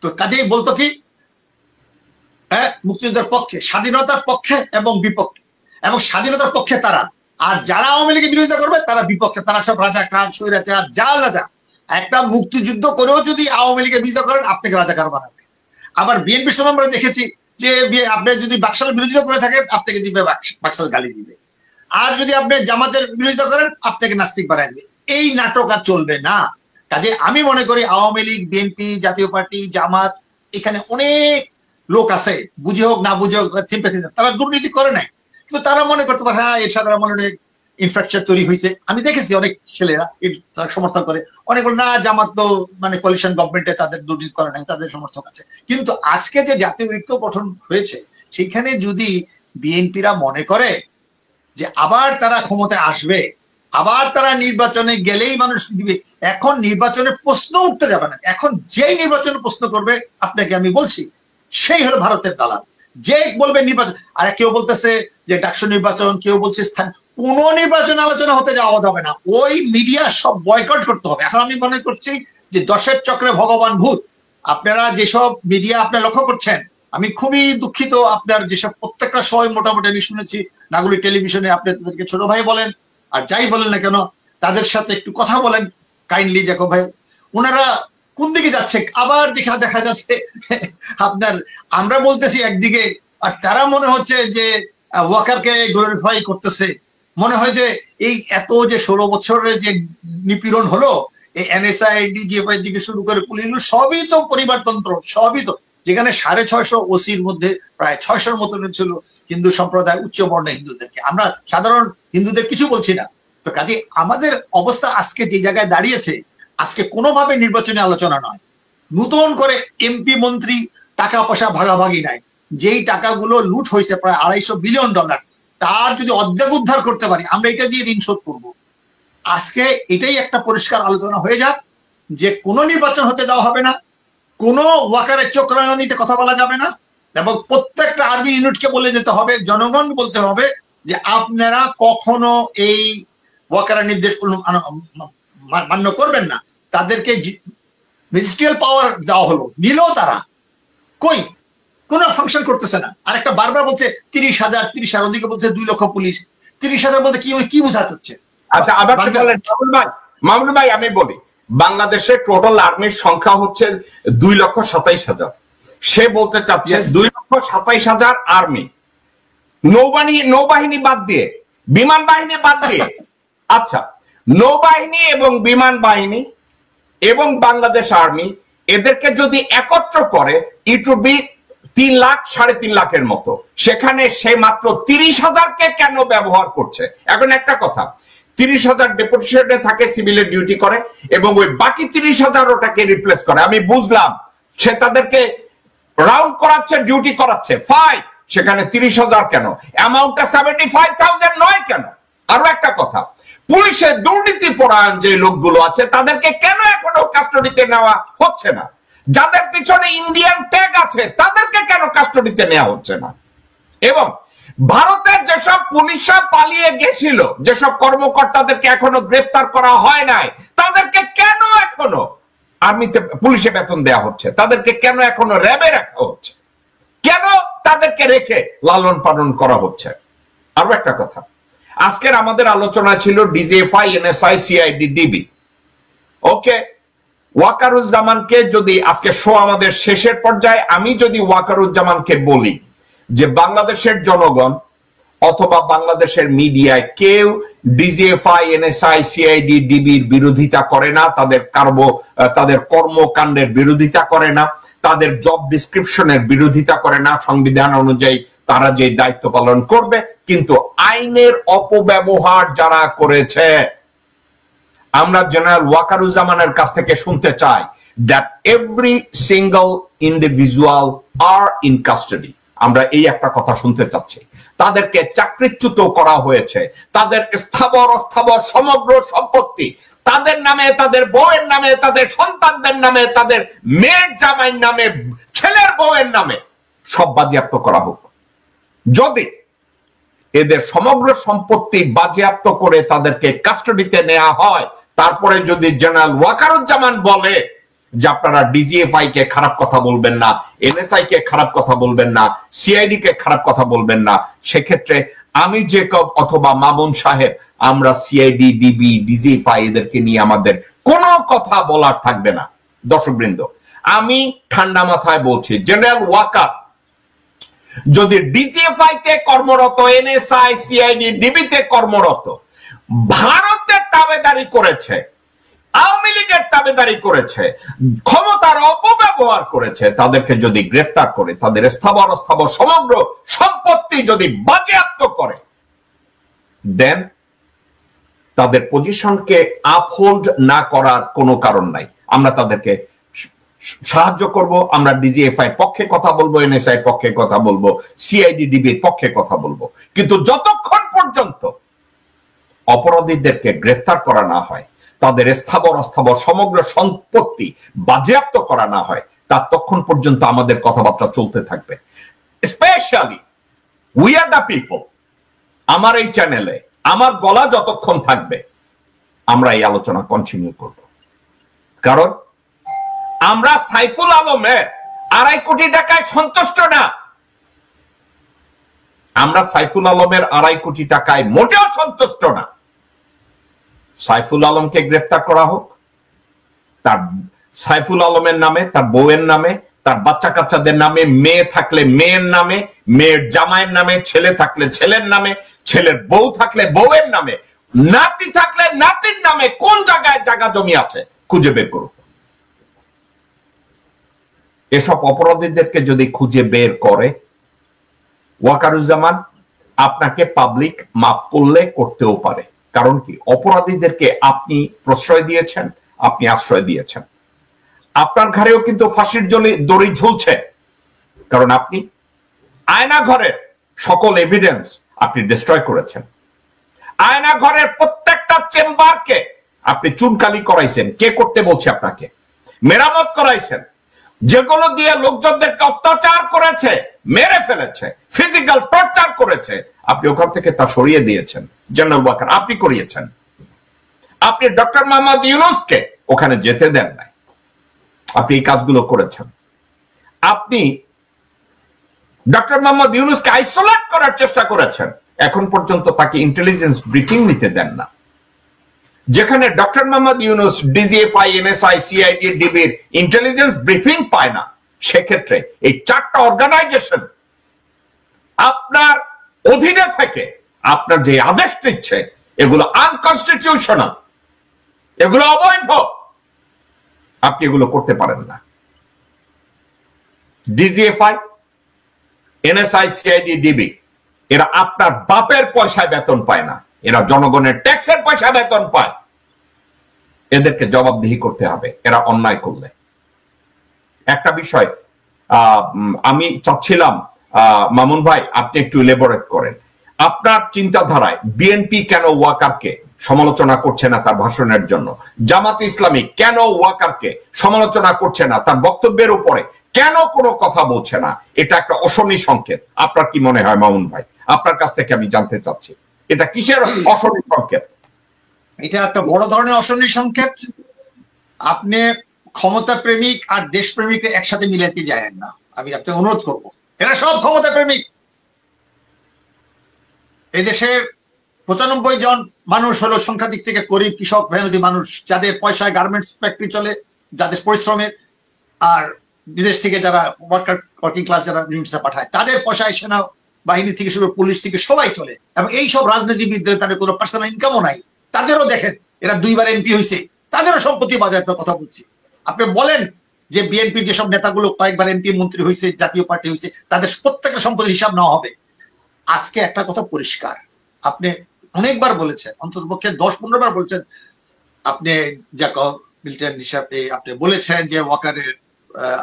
তো কাজেই বলতো কি, হ্যাঁ, মুক্তিযুদ্ধের পক্ষে, স্বাধীনতার পক্ষে এবং বিপক্ষে, এবং স্বাধীনতার পক্ষে তারা, আর যারা আওয়ামী লীগের বিরোধিতা করবে তারা বিপক্ষে, তারা সব রাজাকার স্বৈরাচার যা রাজা। একটা মুক্তিযুদ্ধ করেও যদি আওয়ামী লীগের বিরোধিতা করেন আপনাকে রাজাকার বানাবে। আবার বিএনপির সময় আমরা দেখেছি যে আপনি যদি বাকশালের বিরোধিতা করে থাকেন আপনাকে দিবে বাকশাল গালি দিবে, আর যদি আপনি জামাতের বিরোধিতা করেন আপনাকে নাস্তিক বানাই দিবে। এই নাটক আর চলবে না। কাজে আমি মনে করি আওয়ামী লীগ, বিএনপি, জাতীয় পার্টি, জামাত, এখানে অনেক লোক আছে, বুঝে হোক না বুঝে হোক, সিম্প্যাথিজার, তারা দুর্নীতি করে নাই, কিন্তু তারা মনে করতে পারে হ্যাঁ এর সাধারণ মনে ইনফ্রাস্ট্রাকচার তৈরি হয়েছে, আমি দেখেছি অনেক ছেলেরা সমর্থন করে, অনেক না জামাত তো মানে কোয়ালিশন গভর্নমেন্টে তাদের দুর্নীতি করে নাই, তাদের সমর্থক আছে। কিন্তু আজকে যে জাতীয় ঐক্য গঠন হয়েছে সেখানে যদি বিএনপিরা মনে করে যে আবার তারা ক্ষমতায় আসবে, আবার তারা নির্বাচনে গেলেই মানুষ দিবে, এখন নির্বাচনের প্রশ্ন উঠতে যাবে না। এখন যেই নির্বাচনের প্রশ্ন করবে আপনাকে আমি বলছি সেই হলো ভারতের দালাল। যে বলবে নির্বাচন, আর কেউ বলতেছে যে ডাকসু নির্বাচন, কেউ বলছে স্থান, কোন নির্বাচন আলোচনা হতে যাওয়া যাবে না, ওই মিডিয়া সব বয়কট করতে হবে। এখন আমি মনে করছি যে দশের চক্রে ভগবান ভূত, আপনারা যেসব মিডিয়া আপনারা লক্ষ্য করছেন, আমি খুবই দুঃখিত, আপনার যেসব প্রত্যেকটা সময় মোটামুটি আমি শুনেছি নাগরিক টেলিভিশনে, আপনি তাদেরকে ছোট ভাই বলেন আর যাই বলেন না কেন, তাদের সাথে একটু কথা বলেন কাইন্ডলি জ্যাকব ভাই, ওনারা কোন দিকে যাচ্ছে আবার দেখা যাচ্ছে আপনার আমরা বলতেছি একদিকে, আর তারা মনে হচ্ছে যে ওয়াকারকে গ্লোরিফাই করতেছে। মনে হয় যে এই এত যে 16 বছরের যে নিপীড়ন হলো, এই এনএসআই ডিজিএফআই দিকে শুরু করে পুলিশ, সবই তো পরিবারতন্ত্র, সবই তো, যেখানে 650 ওসির মধ্যে প্রায় 600 মতন ছিল হিন্দু সম্প্রদায়, উচ্চ বর্ণ হিন্দুদেরকে, আমরা সাধারণ হিন্দুদের কিছু বলছি না। তো কাজে আমাদের অবস্থা আজকে যে জায়গায় দাঁড়িয়েছে, আজকে কোনোভাবে নির্বাচনী আলোচনা নয়, নতুন করে এমপি মন্ত্রী টাকা পয়সা ভাগাভাগি নাই, যেই টাকাগুলো লুট হয়েছে প্রায় $250 বিলিয়ন, তার যদি অর্ধেক উদ্ধার করতে পারি আমরা এটা দিয়ে ঋণ শোধ করবো। আজকে এটাই একটা পরিষ্কার আলোচনা হয়ে যাক যে কোনো নির্বাচন হতে দেওয়া হবে না, কোনো ওয়াকারের চোখ রাঙানিতে কথা বলা যাবে না, এবং প্রত্যেকটা আর্মি ইউনিটকে বলে যেতে হবে, জনগণ বলতে হবে যে আপনারা কখনো এই ওয়াকারের নির্দেশ মান্য করবেন না। তাদেরকে ম্যাজিস্ট্রিয়াল পাওয়ার দেওয়া হলো, নিলেও তারা কই কোন ফাংশন করতেছে না। আর একটা বারবার বলছে 30,000, ওদিকে বলছে 2 লক্ষ পুলিশ, 30,000 বলতে কি বোঝাতে হচ্ছে? আচ্ছা, আবার মামুন ভাই আমি বলি, বাংলাদেশের টোটাল আর্মির সংখ্যা হচ্ছে 2,27,000। সে বলতে চাচ্ছে 2,27,000 আর্মি, নৌবাহিনী বাদ দিয়ে, বিমান বাহিনী বাদ দিয়ে। আচ্ছা, নৌবাহিনী এবং বিমান বাহিনী এবং বাংলাদেশ আর্মি এদেরকে যদি একত্র করে ইট উড বি 3 লাখ 3.5 লাখের মতো। সেখানে সে মাত্র 30,000কে কেন ব্যবহার করছে? এখন একটা কথা, 30,000 ডেপুটেশনে থাকে, সিভিলের ডিউটি করে, এবং ওই বাকি 30,000 ওটাকে রিপ্লেস করে। আমি বুঝলাম সে তাদেরকে রাউন্ড করাচ্ছে, ডিউটি করাচ্ছে, ফাইন, সেখানে 30,000 কেন? অ্যামাউন্টটা 75,000 নয় কেন? আরো একটা কথা, পুলিশের দুর্নীতি পরায়ণ যে লোকগুলো আছে তাদেরকে কেন এখনো কাস্টডিতে নেওয়া হচ্ছে না? যাদের পিছনে ইন্ডিয়ান ট্যাগ আছে তাদেরকে কেন কাস্টডিতে নেওয়া হচ্ছে না? এবং ভারতের যেসব পুলিশরা পালিয়ে গেছিল, যেসব কর্মকর্তাদেরকে এখনো গ্রেফতার করা হয় নাই, তাদেরকে কেন এখনো আর্মিতে পুলিশে বেতন দেওয়া হচ্ছে? তাদেরকে কেন এখনো র্যাবে রাখা হচ্ছে? কেন তাদেরকে রেখে লালন পালন করা হচ্ছে? আরো একটা কথা, আজকের আমাদের আলোচনা ছিল ডিজিএফআই, এনএসআই, সিআইডি, ডিবি। ওকে, ওয়াকারুজ্জামানকে যদি আজকে শো আমাদের শেষের পর্যায়ে, আমি যদি ওয়াকারুজ্জামানকে বলি যে বাংলাদেশের জনগণ অথবা বাংলাদেশের মিডিয়ায় কেউ ডিজিএফআই, এনএসআই, সিআইডি, ডিবির বিরোধিতা করে না, তাদের কর্মকাণ্ডের বিরোধিতা করে না, তাদের জব ডিসক্রিপশনের বিরোধিতা করে না, সংবিধান অনুযায়ী তারা যে দায়িত্ব পালন করবে, কিন্তু আইনের অপব্যবহার যারা করেছে, আমরা জেনারেল ওয়াকারুজ্জামানের কাছ থেকে শুনতে চাই that every single individual are in custody. আমরা এই একটা কথা শুনতে চাচ্ছি। তাদেরকে চাকরিচ্যুত করা হয়েছে, তাদের স্থাবর অস্থাবর সমগ্র সম্পত্তি তাদের নামে, তাদের বউয়ের নামে, তাদের সন্তানদের নামে, তাদের মেয়ের জামাইয়ের নামে, ছেলের বউয়ের নামে সব বাজেয়াপ্ত করা হোক। যদি এদের সমগ্র সম্পত্তি বাজেয়াপ্ত করে তাদেরকে কাস্টডিতে নেওয়া হয়, তারপরে যদি জেনারেল ওয়াকারুজ্জামান বলে যে আপনারা ডিজিএফআই কে খারাপ কথা বলবেন না, এনএসআই কে খারাপ কথা বলবেন না, সিআইডি কে খারাপ কথা বলবেন না, সেক্ষেত্রে আমি জেকব অথবা মামুন সাহেব, আমরা সিআইডি, ডিবি, ডিজিএফআই এদেরকে নিয়ে আমাদের কোনো কথা বলার থাকবে না। দর্শকবৃন্দ, আমি ঠান্ডা মাথায় বলছি, জেনারেল ওয়াকার যদি ডিজিএফআই তে কর্মরত, এনএসআই, সিআইডি, ডিবিতে কর্মরত, ভারতের তাবেদারি করেছে, আওয়ামী লীগের তাবেদারি করেছে, ক্ষমতার অপব্যবহার করেছে, তাদেরকে যদি গ্রেফতার করে তাদের স্থাবর অস্থাবর সমগ্র সম্পত্তি যদি বাজেয়াপ্ত করে, দেন তাদের পজিশনকে আপহোল্ড না করার কোনো কারণ নাই। আমরা তাদেরকে সাহায্য করব, আমরা ডিজিএফআই পক্ষে কথা বলবো, এনএসআই পক্ষে কথা বলবো, সিআইডি ডিবির পক্ষে কথা বলবো, কিন্তু যতক্ষণ পর্যন্ত অপরাধীদেরকে গ্রেফতার করা না হয়, তাদের স্থাবর অস্থাবর সমগ্র সম্পত্তি বাজেয়াপ্ত করা না হয়, ততক্ষণ পর্যন্ত আমাদের কথাবার্তা চলতে থাকবে। Specially we are the people, আমার এই চ্যানেলে আমার গলা যতক্ষণ থাকবে আমরা এই আলোচনা কন্টিনিউ করব। কারণ আমরা সাইফুল আলমের 2.5 কোটি টাকায় সন্তুষ্ট না। আমরা সাইফুল আলমের 2.5 কোটি টাকায় মোটেও সন্তুষ্ট না। সাইফুল আলমকে গ্রেফতার করা হোক, তার সাইফুল আলমের নামে, তার বউয়ের নামে, তার বাচ্চা কাচ্চাদের নামে, মেয়ে থাকলে মেয়ের নামে, মেয়ের জামাইয়ের নামে, ছেলে থাকলে ছেলের নামে, ছেলের বউ থাকলে বউয়ের নামে, নাতি থাকলে নাতির নামে। কোন জায়গায় জায়গা জমি আছে খুঁজে বের করুক। এসব অপরাধীদেরকে যদি খুঁজে বের করে, ওয়াকারুজ্জামান আপনাকে পাবলিক মাফ করলে করতেও পারে। কারণ কি, অপরাধীদেরকে আপনি প্রশ্রয় দিয়েছেন, আপনি আশ্রয় দিয়েছেন। আপনার ঘরেও কিন্তু ফাঁসির দড়ি ঝুলছে, কারণ আপনি আয়না ঘরের সকল এভিডেন্স আপনি ডিস্ট্রয় করেছেন। আয়না ঘরের প্রত্যেকটা চেম্বারকে আপনি চুনকালি করাইছেন। কে করতে বলছে আপনাকে? মেরামত করাইছেন। যেগুলো দিয়ে লোকজনদেরকে অত্যাচার করেছে, মেরে ফেলেছে, ফিজিক্যাল টর্চার করেছে, আপনি ওখান থেকে তা সরিয়ে দিয়েছেন। জেনারেল ওয়াকার আপনি করিয়েছেন। আপনি ডক্টর মোহাম্মদ ইউনূসকে ওখানে যেতে দেন নাই, আপনি এই কাজগুলো করেছেন। আপনি ডক্টর মোহাম্মদ ইউনূসকে আইসোলেট করার চেষ্টা করেছেন, এখন পর্যন্ত তাকে ইন্টেলিজেন্স ব্রিফিং নিতে দেন না। যেখানে doctor Mohammad Yunus DGFI, NSI, CID, ডিবির ইন্টেলিজেন্স ব্রিফিং পায় না, সেক্ষেত্রে এই 4টা অর্গানাইজেশন আপনার অধীনে থেকে আপনার যে আদেশ দিচ্ছে, এগুলো আনকনস্টিটিউশনাল, এগুলো অবৈধ। আপনি এগুলো করতে পারেন না। ডিজিএফআই, এনএসআই, সিআইডি, ডিবি এরা আপনার বাপের পয়সায় বেতন পায় না, এরা জনগণের ট্যাক্সের পয়সা বেতন পায়। এদেরকে জবাবদিহি করতে হবে এরা অন্যায় করলে। একটা বিষয় আমি চাচ্ছিলাম মামুন ভাই আপনি একটু ইলাবোরেট করেন। আপনার চিন্তাধারায় বিএনপি কেন ওয়াকারকে সমালোচনা করছে না তার ভাষণের জন্য? জামাত ইসলামী কেন ওয়াকারকে সমালোচনা করছে না তার বক্তব্যের উপরে? কেন কোনো কথা বলছে না? এটা একটা অশনি সংকেত। আপনার কি মনে হয় মামুন ভাই? আপনার কাছ থেকে আমি জানতে চাচ্ছি এটা কিসের অশনি সংকেত? এটা একটা বড় ধরনের অশনি সংকেত। আপনি ক্ষমতা প্রেমিক আর দেশ প্রেমিককে একসাথে মিলাতে যায়েন না, আমি আপনাকে অনুরোধ করব। এরা সব ক্ষমতা প্রেমিক। এই দেশের 95 জন মানুষ হলো সংখ্যা দিক থেকে গরিব, কৃষক, মেহনতি মানুষ, যাদের পয়সায় গার্মেন্টস ফ্যাক্টরি চলে, যাদের পরিশ্রমের, আর বিদেশ থেকে যারা ওয়ার্কিং ক্লাস যারা ইউনিটসে পাঠায়, তাদের পয়সায় সেনা বাহিনী থেকে শুরু পুলিশ থেকে সবাই চলে। এবং এই সব রাজনীতিবিদদের তাদের কোনো পার্সোনাল ইনকামও নাই। তাদেরও দেখেন, এরা 2 বার এমপি হয়েছে, তাদেরও সম্পত্তি বাজারের কথা বলছি। আপনি বলেন যে বিএনপির যেসব নেতাগুলো কয়েকবার এমপি মন্ত্রী হয়েছে, জাতীয় পার্টি হয়েছে, তাদের প্রত্যেকের সম্পত্তির হিসাব নেওয়া হবে। আজকে একটা কথা পরিষ্কার, আপনি অনেকবার বলেছেন, অন্ততপক্ষে 10-15 বার বলেছেন, আপনি জ্যাকব মিল্টন হিসাবে আপনি বলেছেন যে ওয়াকারের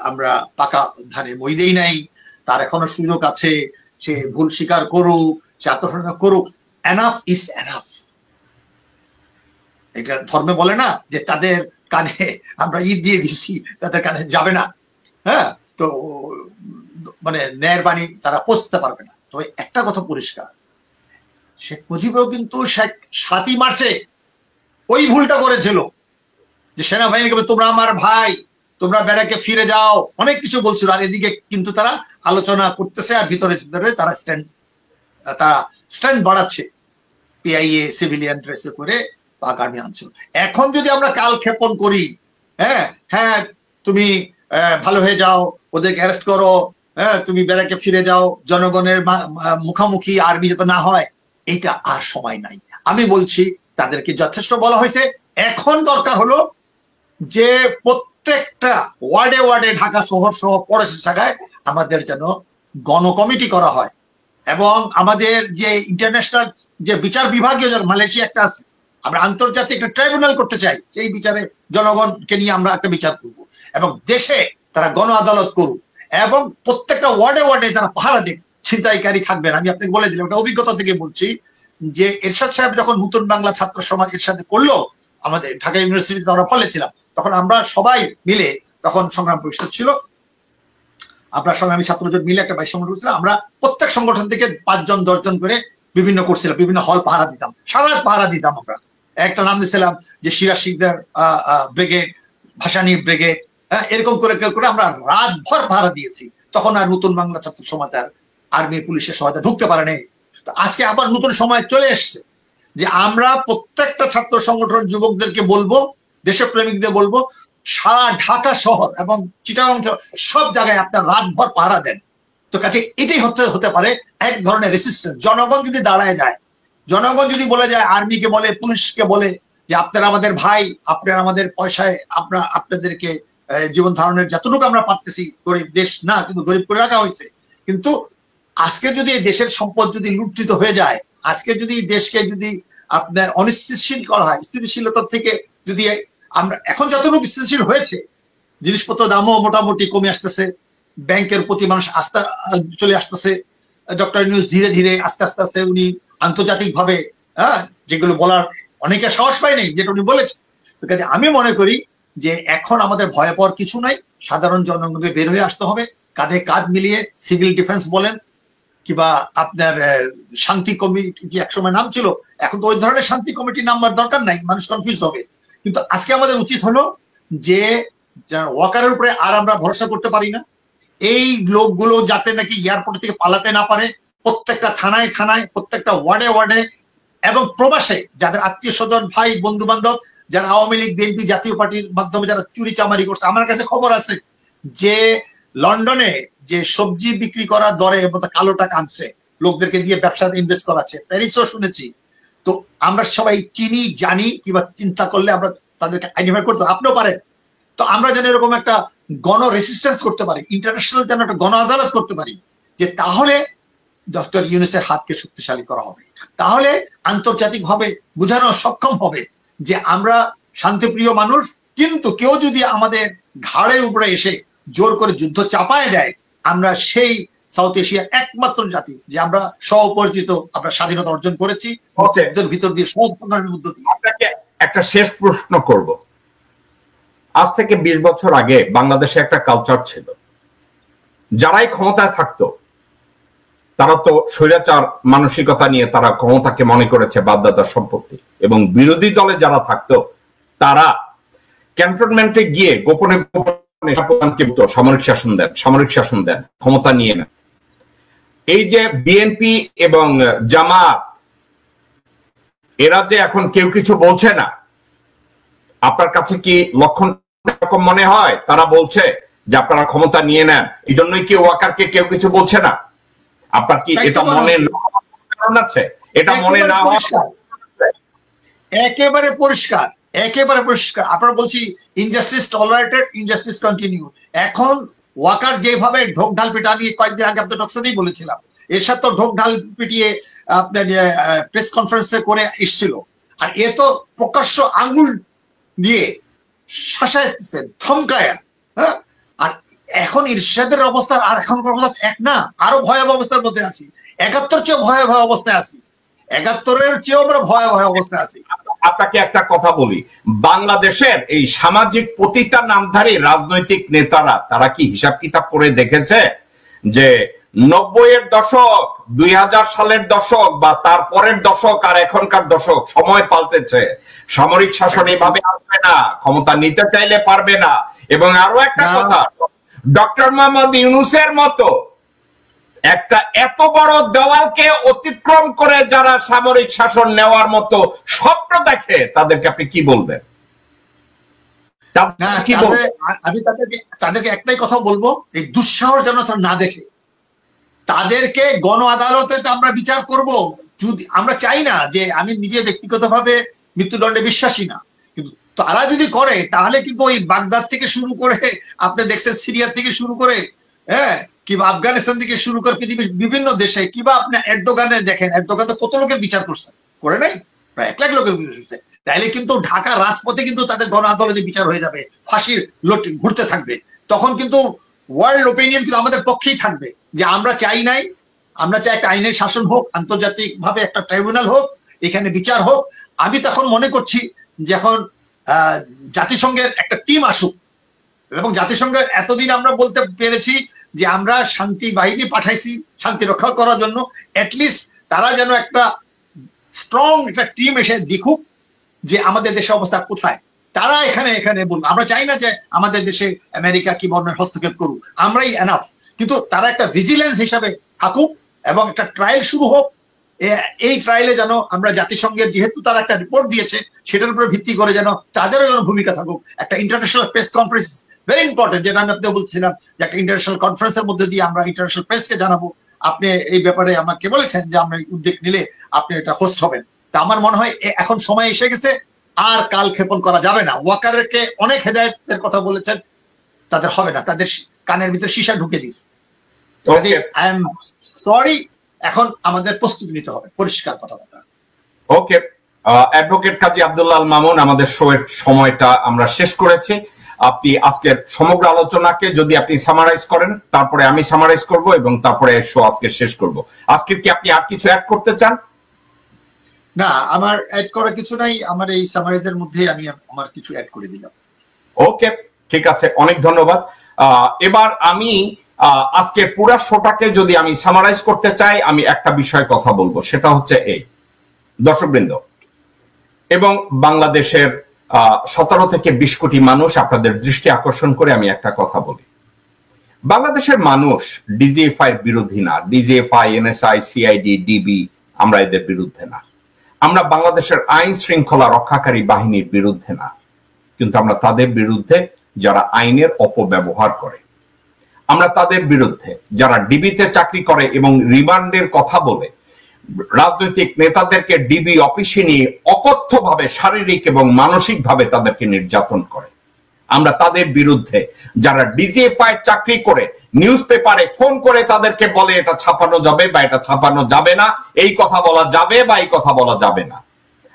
আমরা পাকা ধানে মই দেই নাই, তার এখনো সুযোগ আছে, সে ভুল স্বীকার করুক, সে আত্মসমর্পণ করুক। Enough is enough. এটা ধর্মে বলে না যে তাদের কানে আমরা ঈদ দিয়ে দিচ্ছি, তাদের কানে যাবে না। হ্যাঁ, তো মানে ন্যায়ের বাণী তারা পৌঁছতে পারবে না। তবে একটা কথা পরিষ্কার, শেখ মুজিবও কিন্তু 7ই মার্চে ওই ভুলটা করেছিল যে সেনাবাহিনীকে তোমরা আমার ভাই, তোমরা ব্যারাকে ফিরে যাও, অনেক কিছু বলছিল। আর এদিকে কিন্তু তারা আলোচনা করতেছে আর ভিতরে তারা স্ট্যান্ড বাড়াচ্ছে, পিআইএ সিভিলিয়ান ড্রেসে করে পাক আর্মি আনছিল। এখন যদি আমরা কাল ক্ষেপণ করি, হ্যাঁ তুমি ভালো হয়ে যাও, ওদেরকে অ্যারেস্ট করো, তুমি ব্যারাকে ফিরে যাও, জনগণের মুখামুখি আর্মি যাতে না হয়, এটা আর সময় নাই। আমি বলছি তাদেরকে যথেষ্ট বলা হয়েছে। এখন দরকার হলো যে প্রত্যেকটা ওয়ার্ডে ওয়ার্ডে, ঢাকা শহর সহ পড়েছে জায়গায় আমাদের যেন গণকমিটি করা হয়, এবং আমাদের যে ইন্টারন্যাশনাল যে বিচার বিভাগীয়, মালয়েশিয়া একটা আছে, আমরা আন্তর্জাতিক একটা ট্রাইব্যুনাল করতে চাই, এই বিচারে জনগণকে নিয়ে আমরা একটা বিচার করব, এবং দেশে তারা গণ আদালত করুক, এবং প্রত্যেকটা ওয়ার্ডে ওয়ার্ডে তারা পাহারা দিক, ছিনতাইকারী থাকবেন। আমি আপনাকে বলে দিলাম, একটা অভিজ্ঞতা থেকে বলছি, যে এরশাদ সাহেব যখন নতুন বাংলা ছাত্র সমাজ এরশাদে করলো, আমাদের ঢাকা ইউনিভার্সিটিতে আমরা ফলে ছিলাম, তখন আমরা সবাই মিলে, তখন সংগ্রাম পরিষদ ছিল, আমরা সংগ্রামী ছাত্রজোট মিলে একটা সংগঠন করছিলাম। আমরা প্রত্যেক সংগঠন থেকে 5 জন 10 জন করে বিভিন্ন করছিলাম, বিভিন্ন হল পাহারা দিতাম, সারা রাত পাহারা দিতাম। আমরা একটা নাম দিয়েছিলাম যে সিরাজ শিকদার ব্রিগেড, ভাসানী ব্রিগেড, এরকম করে করে আমরা রাত ভর পাহারা দিয়েছি। তখন আর নতুন বাংলা ছাত্র সমাজ আর আর্মি পুলিশের সহায়তা ঢুকতে পারে নাই। তো আজকে আবার নতুন সময় চলে এসছে যে আমরা প্রত্যেকটা ছাত্র সংগঠন যুবকদেরকে বলবো, দেশপ্রেমিকদের বলবো, সারা ঢাকা শহর এবং চিটাগাং সব জায়গায় আপনার রাতভর পাহারা দেন। তো কাছে এটাই হতে পারে এক ধরনের রেসিস্টেন্স। জনগণ যদি দাঁড়ায় যায়, জনগণ যদি বলে যায়, আর্মিকে বলে, পুলিশকে বলে যে আপনারা আমাদের ভাই, আপনারা আমাদের পয়সায় আপনাদেরকে জীবন ধারণের যতটুকু আমরা পারতেছি, গরিব দেশ না কিন্তু গরিব করে রাখা হয়েছে, কিন্তু আজকে যদি এই দেশের সম্পদ যদি লুণ্ঠিত হয়ে যায়, আজকে যদি দেশকে যদি আপনার অনিশ্চিতশীল করা হয়, স্থিতিশীলতার থেকে যদি আমরা এখন যতটুকু স্থিতিশীল হয়েছে, জিনিসপত্র দামও মোটামুটি কমে আসতেছে, ব্যাংকের প্রতি মানুষ আস্থা চলে আসতেছে, ডক্টর ইউনূস ধীরে ধীরে আস্তে আস্তে উনি আন্তর্জাতিক ভাবে যেগুলো বলার অনেকে সাহস পায় নাই, যেটা উনি বলেছেন। তো কাজে আমি মনে করি যে এখন আমাদের ভয় পাওয়ার কিছু নাই, সাধারণ জনগণকে বের হয়ে আসতে হবে, কাঁধে কাঁধ মিলিয়ে। সিভিল ডিফেন্স বলেন কিংবা আপনার শান্তি কমিটি যে একসময় নাম ছিল, এখন তো ওই ধরনের শান্তি কমিটির নাম্বার দরকার নাই, মানুষ কনফিউজ হবে। কিন্তু আজকে আমাদের উচিত হলো যে ওয়াকারের উপরে আর আমরা ভরসা করতে পারি না, এই লোকগুলো যাতে নাকি এয়ারপোর্ট থেকে পালাতে না পারে, প্রত্যেকটা থানায় থানায়, প্রত্যেকটা ওয়ার্ডে ওয়ার্ডে, এবং প্রবাসে যাদের আত্মীয় স্বজন, ভাই, বন্ধু বান্ধব, যারা আওয়ামী লীগ, বিএনপি, জাতীয় পার্টির মাধ্যমে যারা চুরি চামারি করছে। আমার কাছে খবর আছে যে লন্ডনে যে সবজি বিক্রি করার দরে কালো টাকা আনছে, লোকদেরকে দিয়ে ব্যবসা ইনভেস্ট করাচ্ছে, প্যারিসও শুনেছি। তো আমরা সবাই চিনি, জানি, কিংবা চিন্তা করলে আমরা তাদেরকে আইডেন্টিফাই করতে, আপনিও পারেন। তো আমরা যেন এরকম একটা গণ রেসিস্টেন্স করতে পারি, ইন্টারন্যাশনাল যেন একটা গণ আদালত করতে পারি, যে তাহলে ডক্টর ইউনূসের হাতকে শক্তিশালী করা হবে, তাহলে আন্তর্জাতিকভাবে বোঝানো সক্ষম হবে যে আমরা শান্তিপ্রিয় মানুষ, কিন্তু কেউ যদি আমাদের ঘাড়ের উপরে এসে জোর করে যুদ্ধ চাপায় দেয়, আমরা সেই সাউথ এশিয়ার একমাত্র জাতি যে আমরা স্বপরিচিত, আমরা স্বাধীনতা অর্জন করেছি ভিতর দিয়ে, সব সংগ্রামের মধ্য দিয়ে। আপনাকে একটা শেষ প্রশ্ন করব। আজ থেকে 20 বছর আগে বাংলাদেশে একটা কালচার ছিল, যারাই ক্ষমতায় থাকতো তারা তো স্বৈরাচার মানসিকতা নিয়ে তারা ক্ষমতাকে মনে করেছে বাপদাদার সম্পত্তি, এবং বিরোধী দলে যারা থাকতো তারা ক্যান্টনমেন্টে গিয়ে গোপনে গোপনে সামরিক শাসন দেন, ক্ষমতা নিয়ে নেন। এই যে বিএনপি এবং জামাত, এরা যে এখন কেউ কিছু বলছে না, আপনার কাছে কি লক্ষণ এরকম মনে হয় তারা বলছে যে আপনারা ক্ষমতা নিয়ে নেন, এই জন্যই কি ওয়াকারকে কেউ কিছু বলছে না? আপনার কি এটা মনে কারণ আছে? এটা মনে না একেবারে পরিষ্কার, একেবারে পরিষ্কার। আপনারা বলছি ইনজাস্টিস টলারেটেড, ইনজাস্টিস কন্টিনিউ। এখন ওয়াকার যেভাবে ঢোক ঢাল পিটা, আমি কয়েকদিন আগে আপনার টকশোতেই বলেছিলাম, এর সাথে তো ঢোক ঢাল পিটিয়ে আপনার প্রেস কনফারেন্সে করে এসেছিল, আর এ তো প্রকাশ্য আঙ্গুল দিয়ে শাসাইতেছে, থমকায়া। হ্যাঁ, আর এখন ইরশাদের অবস্থা আর এখনকার অবস্থা এক না, আরো ভয়াবহ অবস্থার মধ্যে আছি। 71 চেয়েও ভয়াবহ অবস্থায় আছি, 71-এর চেয়েও আমরা ভয়াবহ অবস্থায় আছি। আপনাকে একটা কথা বলি, বাংলাদেশের এই সামাজিক প্রতিটা নামধারী রাজনৈতিক নেতারা তারা কি হিসাব কিতাব করে দেখেছে যে 90-এর দশক, 2000 সালের দশক বা তারপরের দশক আর এখনকার দশক সময় পাল্টেছে, সামরিক শাসন এভাবে আসবে না, ক্ষমতা নিতে চাইলে পারবে না। এবং আরো একটা কথা, ডক্টর মোহাম্মদ ইউনূসের মতো একটা এত বড় দেওয়ালকে অতিক্রম করে যারা সামরিক শাসন নেওয়ার মতো স্বপ্ন দেখে, তাদেরকে আপনি কি বলবেন? আমি তাদেরকে একটাই কথা বলবো, এই দুঃসাহস যেন না দেখে, তাদেরকে গণ আদালতে আমরা বিচার করব। যদি আমরা চাই না, যে আমি নিজে ব্যক্তিগতভাবে মৃত্যুদণ্ডে বিশ্বাসী না, কিন্তু তারা যদি করে তাহলে কিন্তু ওই বাগদাদ থেকে শুরু করে, আপনি দেখছেন সিরিয়া থেকে শুরু করে, হ্যাঁ, কিংবা আফগানিস্তান থেকে শুরু করে পৃথিবীর বিভিন্ন দেশে, কিংবা আপনি এরদোগানের দেখেন, এরদোগান তো কত লোকের বিচার করছে, করে নাই, প্রায় 1 লাখ লোকের বিচার করছে। তাইলে কিন্তু ঢাকার রাজপথে কিন্তু তাদের গণ আদালতে বিচার হয়ে যাবে, ফাঁসির ঘুরতে থাকবে। তখন কিন্তু ওয়ার্ল্ড ওপিনিয়ন কিন্তু আমাদের পক্ষেই থাকবে যে আমরা চাই নাই, আমরা চাই একটা আইনের শাসন হোক, আন্তর্জাতিক ভাবে একটা ট্রাইব্যুনাল হোক, এখানে বিচার হোক। আমি তখন মনে করছি যে এখন জাতিসংঘের একটা টিম আসুক, এবং জাতিসংঘের এতদিন আমরা বলতে পেরেছি যে আমরা শান্তি বাহিনী পাঠাইছি শান্তি রক্ষা করার জন্য, অ্যাটলিস্ট তারা যেন একটা স্ট্রং একটা টিম এসে দেখুক যে আমাদের দেশের অবস্থা কোথায়। তারা এখানে বলুন, আমরা চাই না যে আমাদের দেশে আমেরিকা কি বর্ণের হস্তক্ষেপ করুক, আমরাই এনাফ, কিন্তু তারা একটা ভিজিলেন্স হিসাবে থাকুক এবং একটা ট্রায়াল শুরু হোক। এই ট্রায়ালে যেন আমরা জাতিসংঘের, যেহেতু তারা একটা রিপোর্ট দিয়েছে, সেটার উপরে ভিত্তি করে যেন তাদেরও যেন ভূমিকা থাকুক। একটা international press conference very important, যেটা আমি আপনাকে বলছিলাম যে একটা ইন্টারন্যাশনাল কনফারেন্সের মধ্যে দিয়ে আমরা ইন্টারন্যাশনাল প্রেসকে জানাবো। আপনি এই ব্যাপারে আমাকে বলেছেন যে আমরা উদ্যোগ নিলে আপনি এটা হোস্ট হবেন। তা আমার মনে হয় এখন সময় এসে গেছে, আর কাল ক্ষেপণ করা যাবে না। ওয়াকারকে অনেক হেদায়েতের কথা বলেছেন, তাদের হবে না, তাদের কানের ভিতরে সীসা ঢুকে দিয়েছে। আই এম সরি, এখন আমাদের প্রস্তুতি নিতে হবে, পরিষ্কার কথাবার্তা। ওকে, অ্যাডভোকেট কাজী আব্দুল্লাহ আল মামুন, আমাদের শো এর সময়টা আমরা শেষ করেছি। আপনি আজকের সমগ্র আলোচনাকে যদি আপনি সামারাইজ করেন, তারপরে আমি সামারাইজ করব এবং তারপরে শো আজকে শেষ করব। আজকে কি আপনি আর কিছু অ্যাড করতে চান? না, আমার অ্যাড করা কিছু নাই, আমার এই সামারাইজের মধ্যে আমি আমার কিছু অ্যাড করে দিলাম। ওকে, ঠিক আছে, অনেক ধন্যবাদ। এবার আমি আজকে পুরো শোটাকে যদি আমি সামারাইজ করতে চাই, আমি একটা বিষয়ে কথা বলবো, সেটা হচ্ছে এই দর্শকবৃন্দ এবং বাংলাদেশের 17 থেকে 20 কোটি মানুষ, আপনাদের দৃষ্টি আকর্ষণ করে আমি একটা কথা বলি। বাংলাদেশের মানুষ ডিজিএফআই এর বিরোধী না, ডিজিএফআই, এনএসআই, সিআইডি, ডিবি, আমরা এদের বিরুদ্ধে না। আমরা বাংলাদেশের আইন শৃঙ্খলা রক্ষাকারী বাহিনীর বিরুদ্ধে না, কিন্তু আমরা তাদের বিরুদ্ধে যারা আইনের অপব্যবহার করে, আমরা তাদের বিরুদ্ধে যারা ডিবিতে চাকরি করে এবং রিমান্ডের কথা বলে রাজনৈতিক নেতাদেরকে ডিবি অফিসে নিয়ে অকথ্যভাবে শারীরিক এবং মানসিকভাবে তাদেরকে নির্যাতন করে, আমরা তাদের বিরুদ্ধে যারা ডিজিএফআই চাকরি করে নিউজ পেপারে ফোন করে তাদেরকে বলে এটা ছাপানো যাবে বা এটা ছাপানো যাবে না, এই কথা বলা যাবে বা এই কথা বলা যাবে না,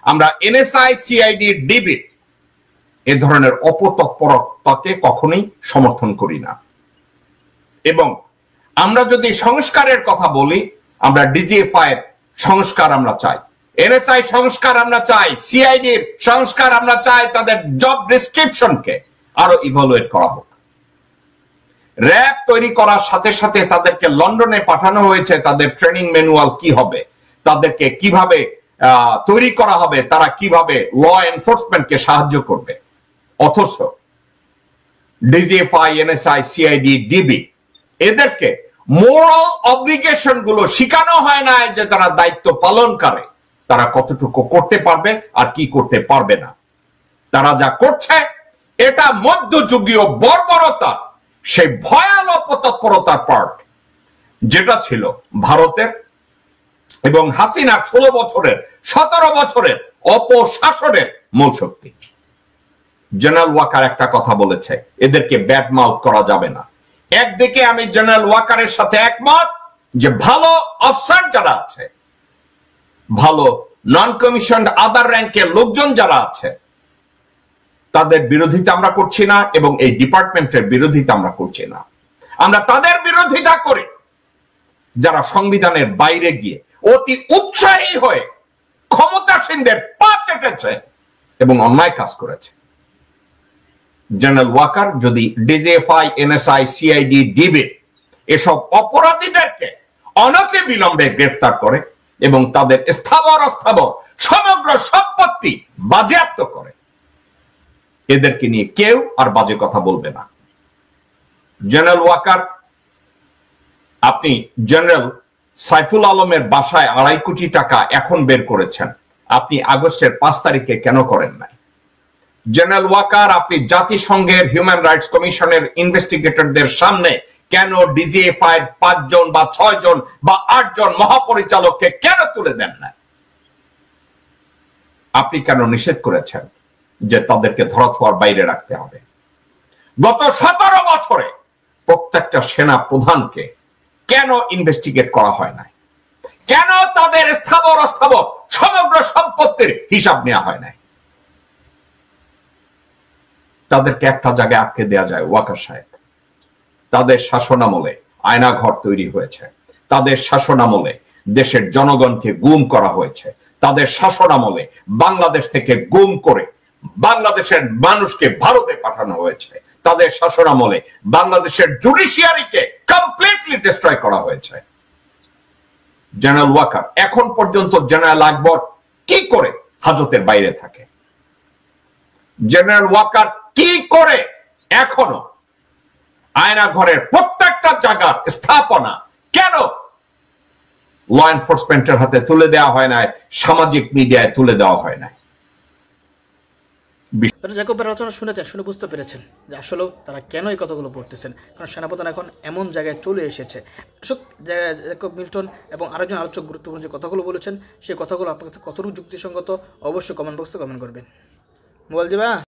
আমরা এনএসআই, সিআইডি, ডিবি এ ধরনের অপতৎপরতাকে কখনোই সমর্থন করি না। এবং আমরা যদি সংস্কারের কথা বলি, আমরা ডিজিএফআই এর সংস্কার আমরা চাই, এনএসআই সংস্কার আমরা চাই, সিআইডির সংস্কার আমরা চাই, তাদের জব ডেসক্রিপশনকে আরো ইভালুয়েট করা হোক। র‍্যাব তৈরি করার সাথে সাথে তাদেরকে লন্ডনে পাঠানো হয়েছে, তাদের ট্রেনিং ম্যানুয়াল কি হবে, তাদেরকে কিভাবে তৈরি করা হবে, তারা কিভাবে ল এনফোর্সমেন্টকে সাহায্য করবে। অথচ ডিজিএফআই, এনএসআই, সিআইডি, ডিবি এদেরকে মোরাল অব্লিগেশন গুলো শেখানো হয় না, যে তারা দায়িত্ব পালন করে তারা কতটুকু করতে পারবে আর কি করতে পারবে না। তারা যা করছে এটা মধ্যযুগীয় বর্বরতা, সেই ভয়ানক তৎপরতার পার্ট, যেটা ছিল ভারতের এবং হাসিনার 16 বছরের 17 বছরের অপশাসনের মূল শক্তি। জেনারেল ওয়াকার একটা কথা বলেছে, এদেরকে ব্যাড মাউথ করা যাবে না। একদিকে আমি জেনারেল ওয়াকারের সাথে একমত যে ভালো অফিসার যারা আছে, ভালো নন কমিশনড আদার র্যাঙ্কের লোকজন যারা আছে, তাদের বিরোধিতা আমরা করছি না এবং এই ডিপার্টমেন্টের বিরোধিতা আমরা করছি না। আমরা তাদের বিরোধিতা করি যারা সংবিধানের বাইরে গিয়ে অতি উৎসাহী হয়ে ক্ষমতাসীনদের পা চেটেছে এবং অন্যায় কাজ করেছে। জেনারেল ওয়াকার যদি ডিজিএফআই, এনএসআই, সিআইডি, ডিবি এসব অপরাধীদেরকে অনতি বিলম্বে গ্রেফতার করে এবং তাদের স্থাবর অস্থাবর সমগ্র সম্পত্তি বাজেয়াপ্ত করে, এদেরকে নিয়ে কেউ আর বাজে কথা বলবে না। জেনারেল ওয়াকার, আপনি জেনারেল সাইফুল আলমের বাসায় 2.5 কোটি টাকা এখন বের করেছেন, আপনি আগস্টের 5 তারিখে কেন করেন নাই? জেনারেল ওয়াকার, আপনি জাতিসংঘের হিউম্যান রাইটস কমিশনের ইনভেস্টিগেটরদের সামনে কেন ডিজিএফআই এর 5 জন বা 6 জন বা 8 জন মহাপরিচালককে কেন তুলে দেন না? আপনি কেন নিষেধ করেছেন যে তাদেরকে ধরাছোঁয়ার বাইরে রাখতে হবে? গত 17 বছরে প্রত্যেকটা সেনা প্রধানকে কেন ইনভেস্টিগেট করা হয় নাই? কেন তাদের স্থাবর অস্থাবর সমগ্র সম্পত্তির হিসাব নেওয়া হয় নাই? তাদেরকে একটা জায়গায় আটকে দেওয়া যায়। ওয়াকার সাহেব, তাদের শাসনামলে আয়নাঘর তৈরি হয়েছে, তাদের শাসনামলে দেশের জনগণকে গুম করা হয়েছে, তাদের শাসনামলে বাংলাদেশ থেকে গুম করে বাংলাদেশের মানুষকে ভারতে পাঠানো হয়েছে, তাদের শাসনামলে বাংলাদেশের জুডিশিয়ারিকে কমপ্লিটলি ডিস্ট্রয় করা হয়েছে। জেনারেল ওয়াকার এখন পর্যন্ত জেনারেল আকবর কি করে হাজতের বাইরে থাকে? জেনারেল ওয়াকার কি করে এখনো আয়নাঘরের প্রত্যেকটা জায়গার স্থাপনা কেন ল এনফোর্সমেন্টের হাতে তুলে দেওয়া হয় না, সামাজিক মিডিয়ায় তুলে দেওয়া হয় না? জ্যাকবের আলোচনা শুনেছেন, শুনে বুঝতে পেরেছেন যে আসলে তারা কেন এই কথাগুলো বলতেছেন, কারণ সেনাপ্রধান এখন এমন জায়গায় চলে এসেছে। জ্যাকব মিল্টন এবং আরেকজন আলোচক গুরুত্বপূর্ণ যে কথাগুলো বলেছেন, সেই কথাগুলো আপনার কাছে কতটুকু যুক্তিসঙ্গত অবশ্যই কমেন্ট বক্সে কমেন্ট করবেন। মোবাইল দিবা।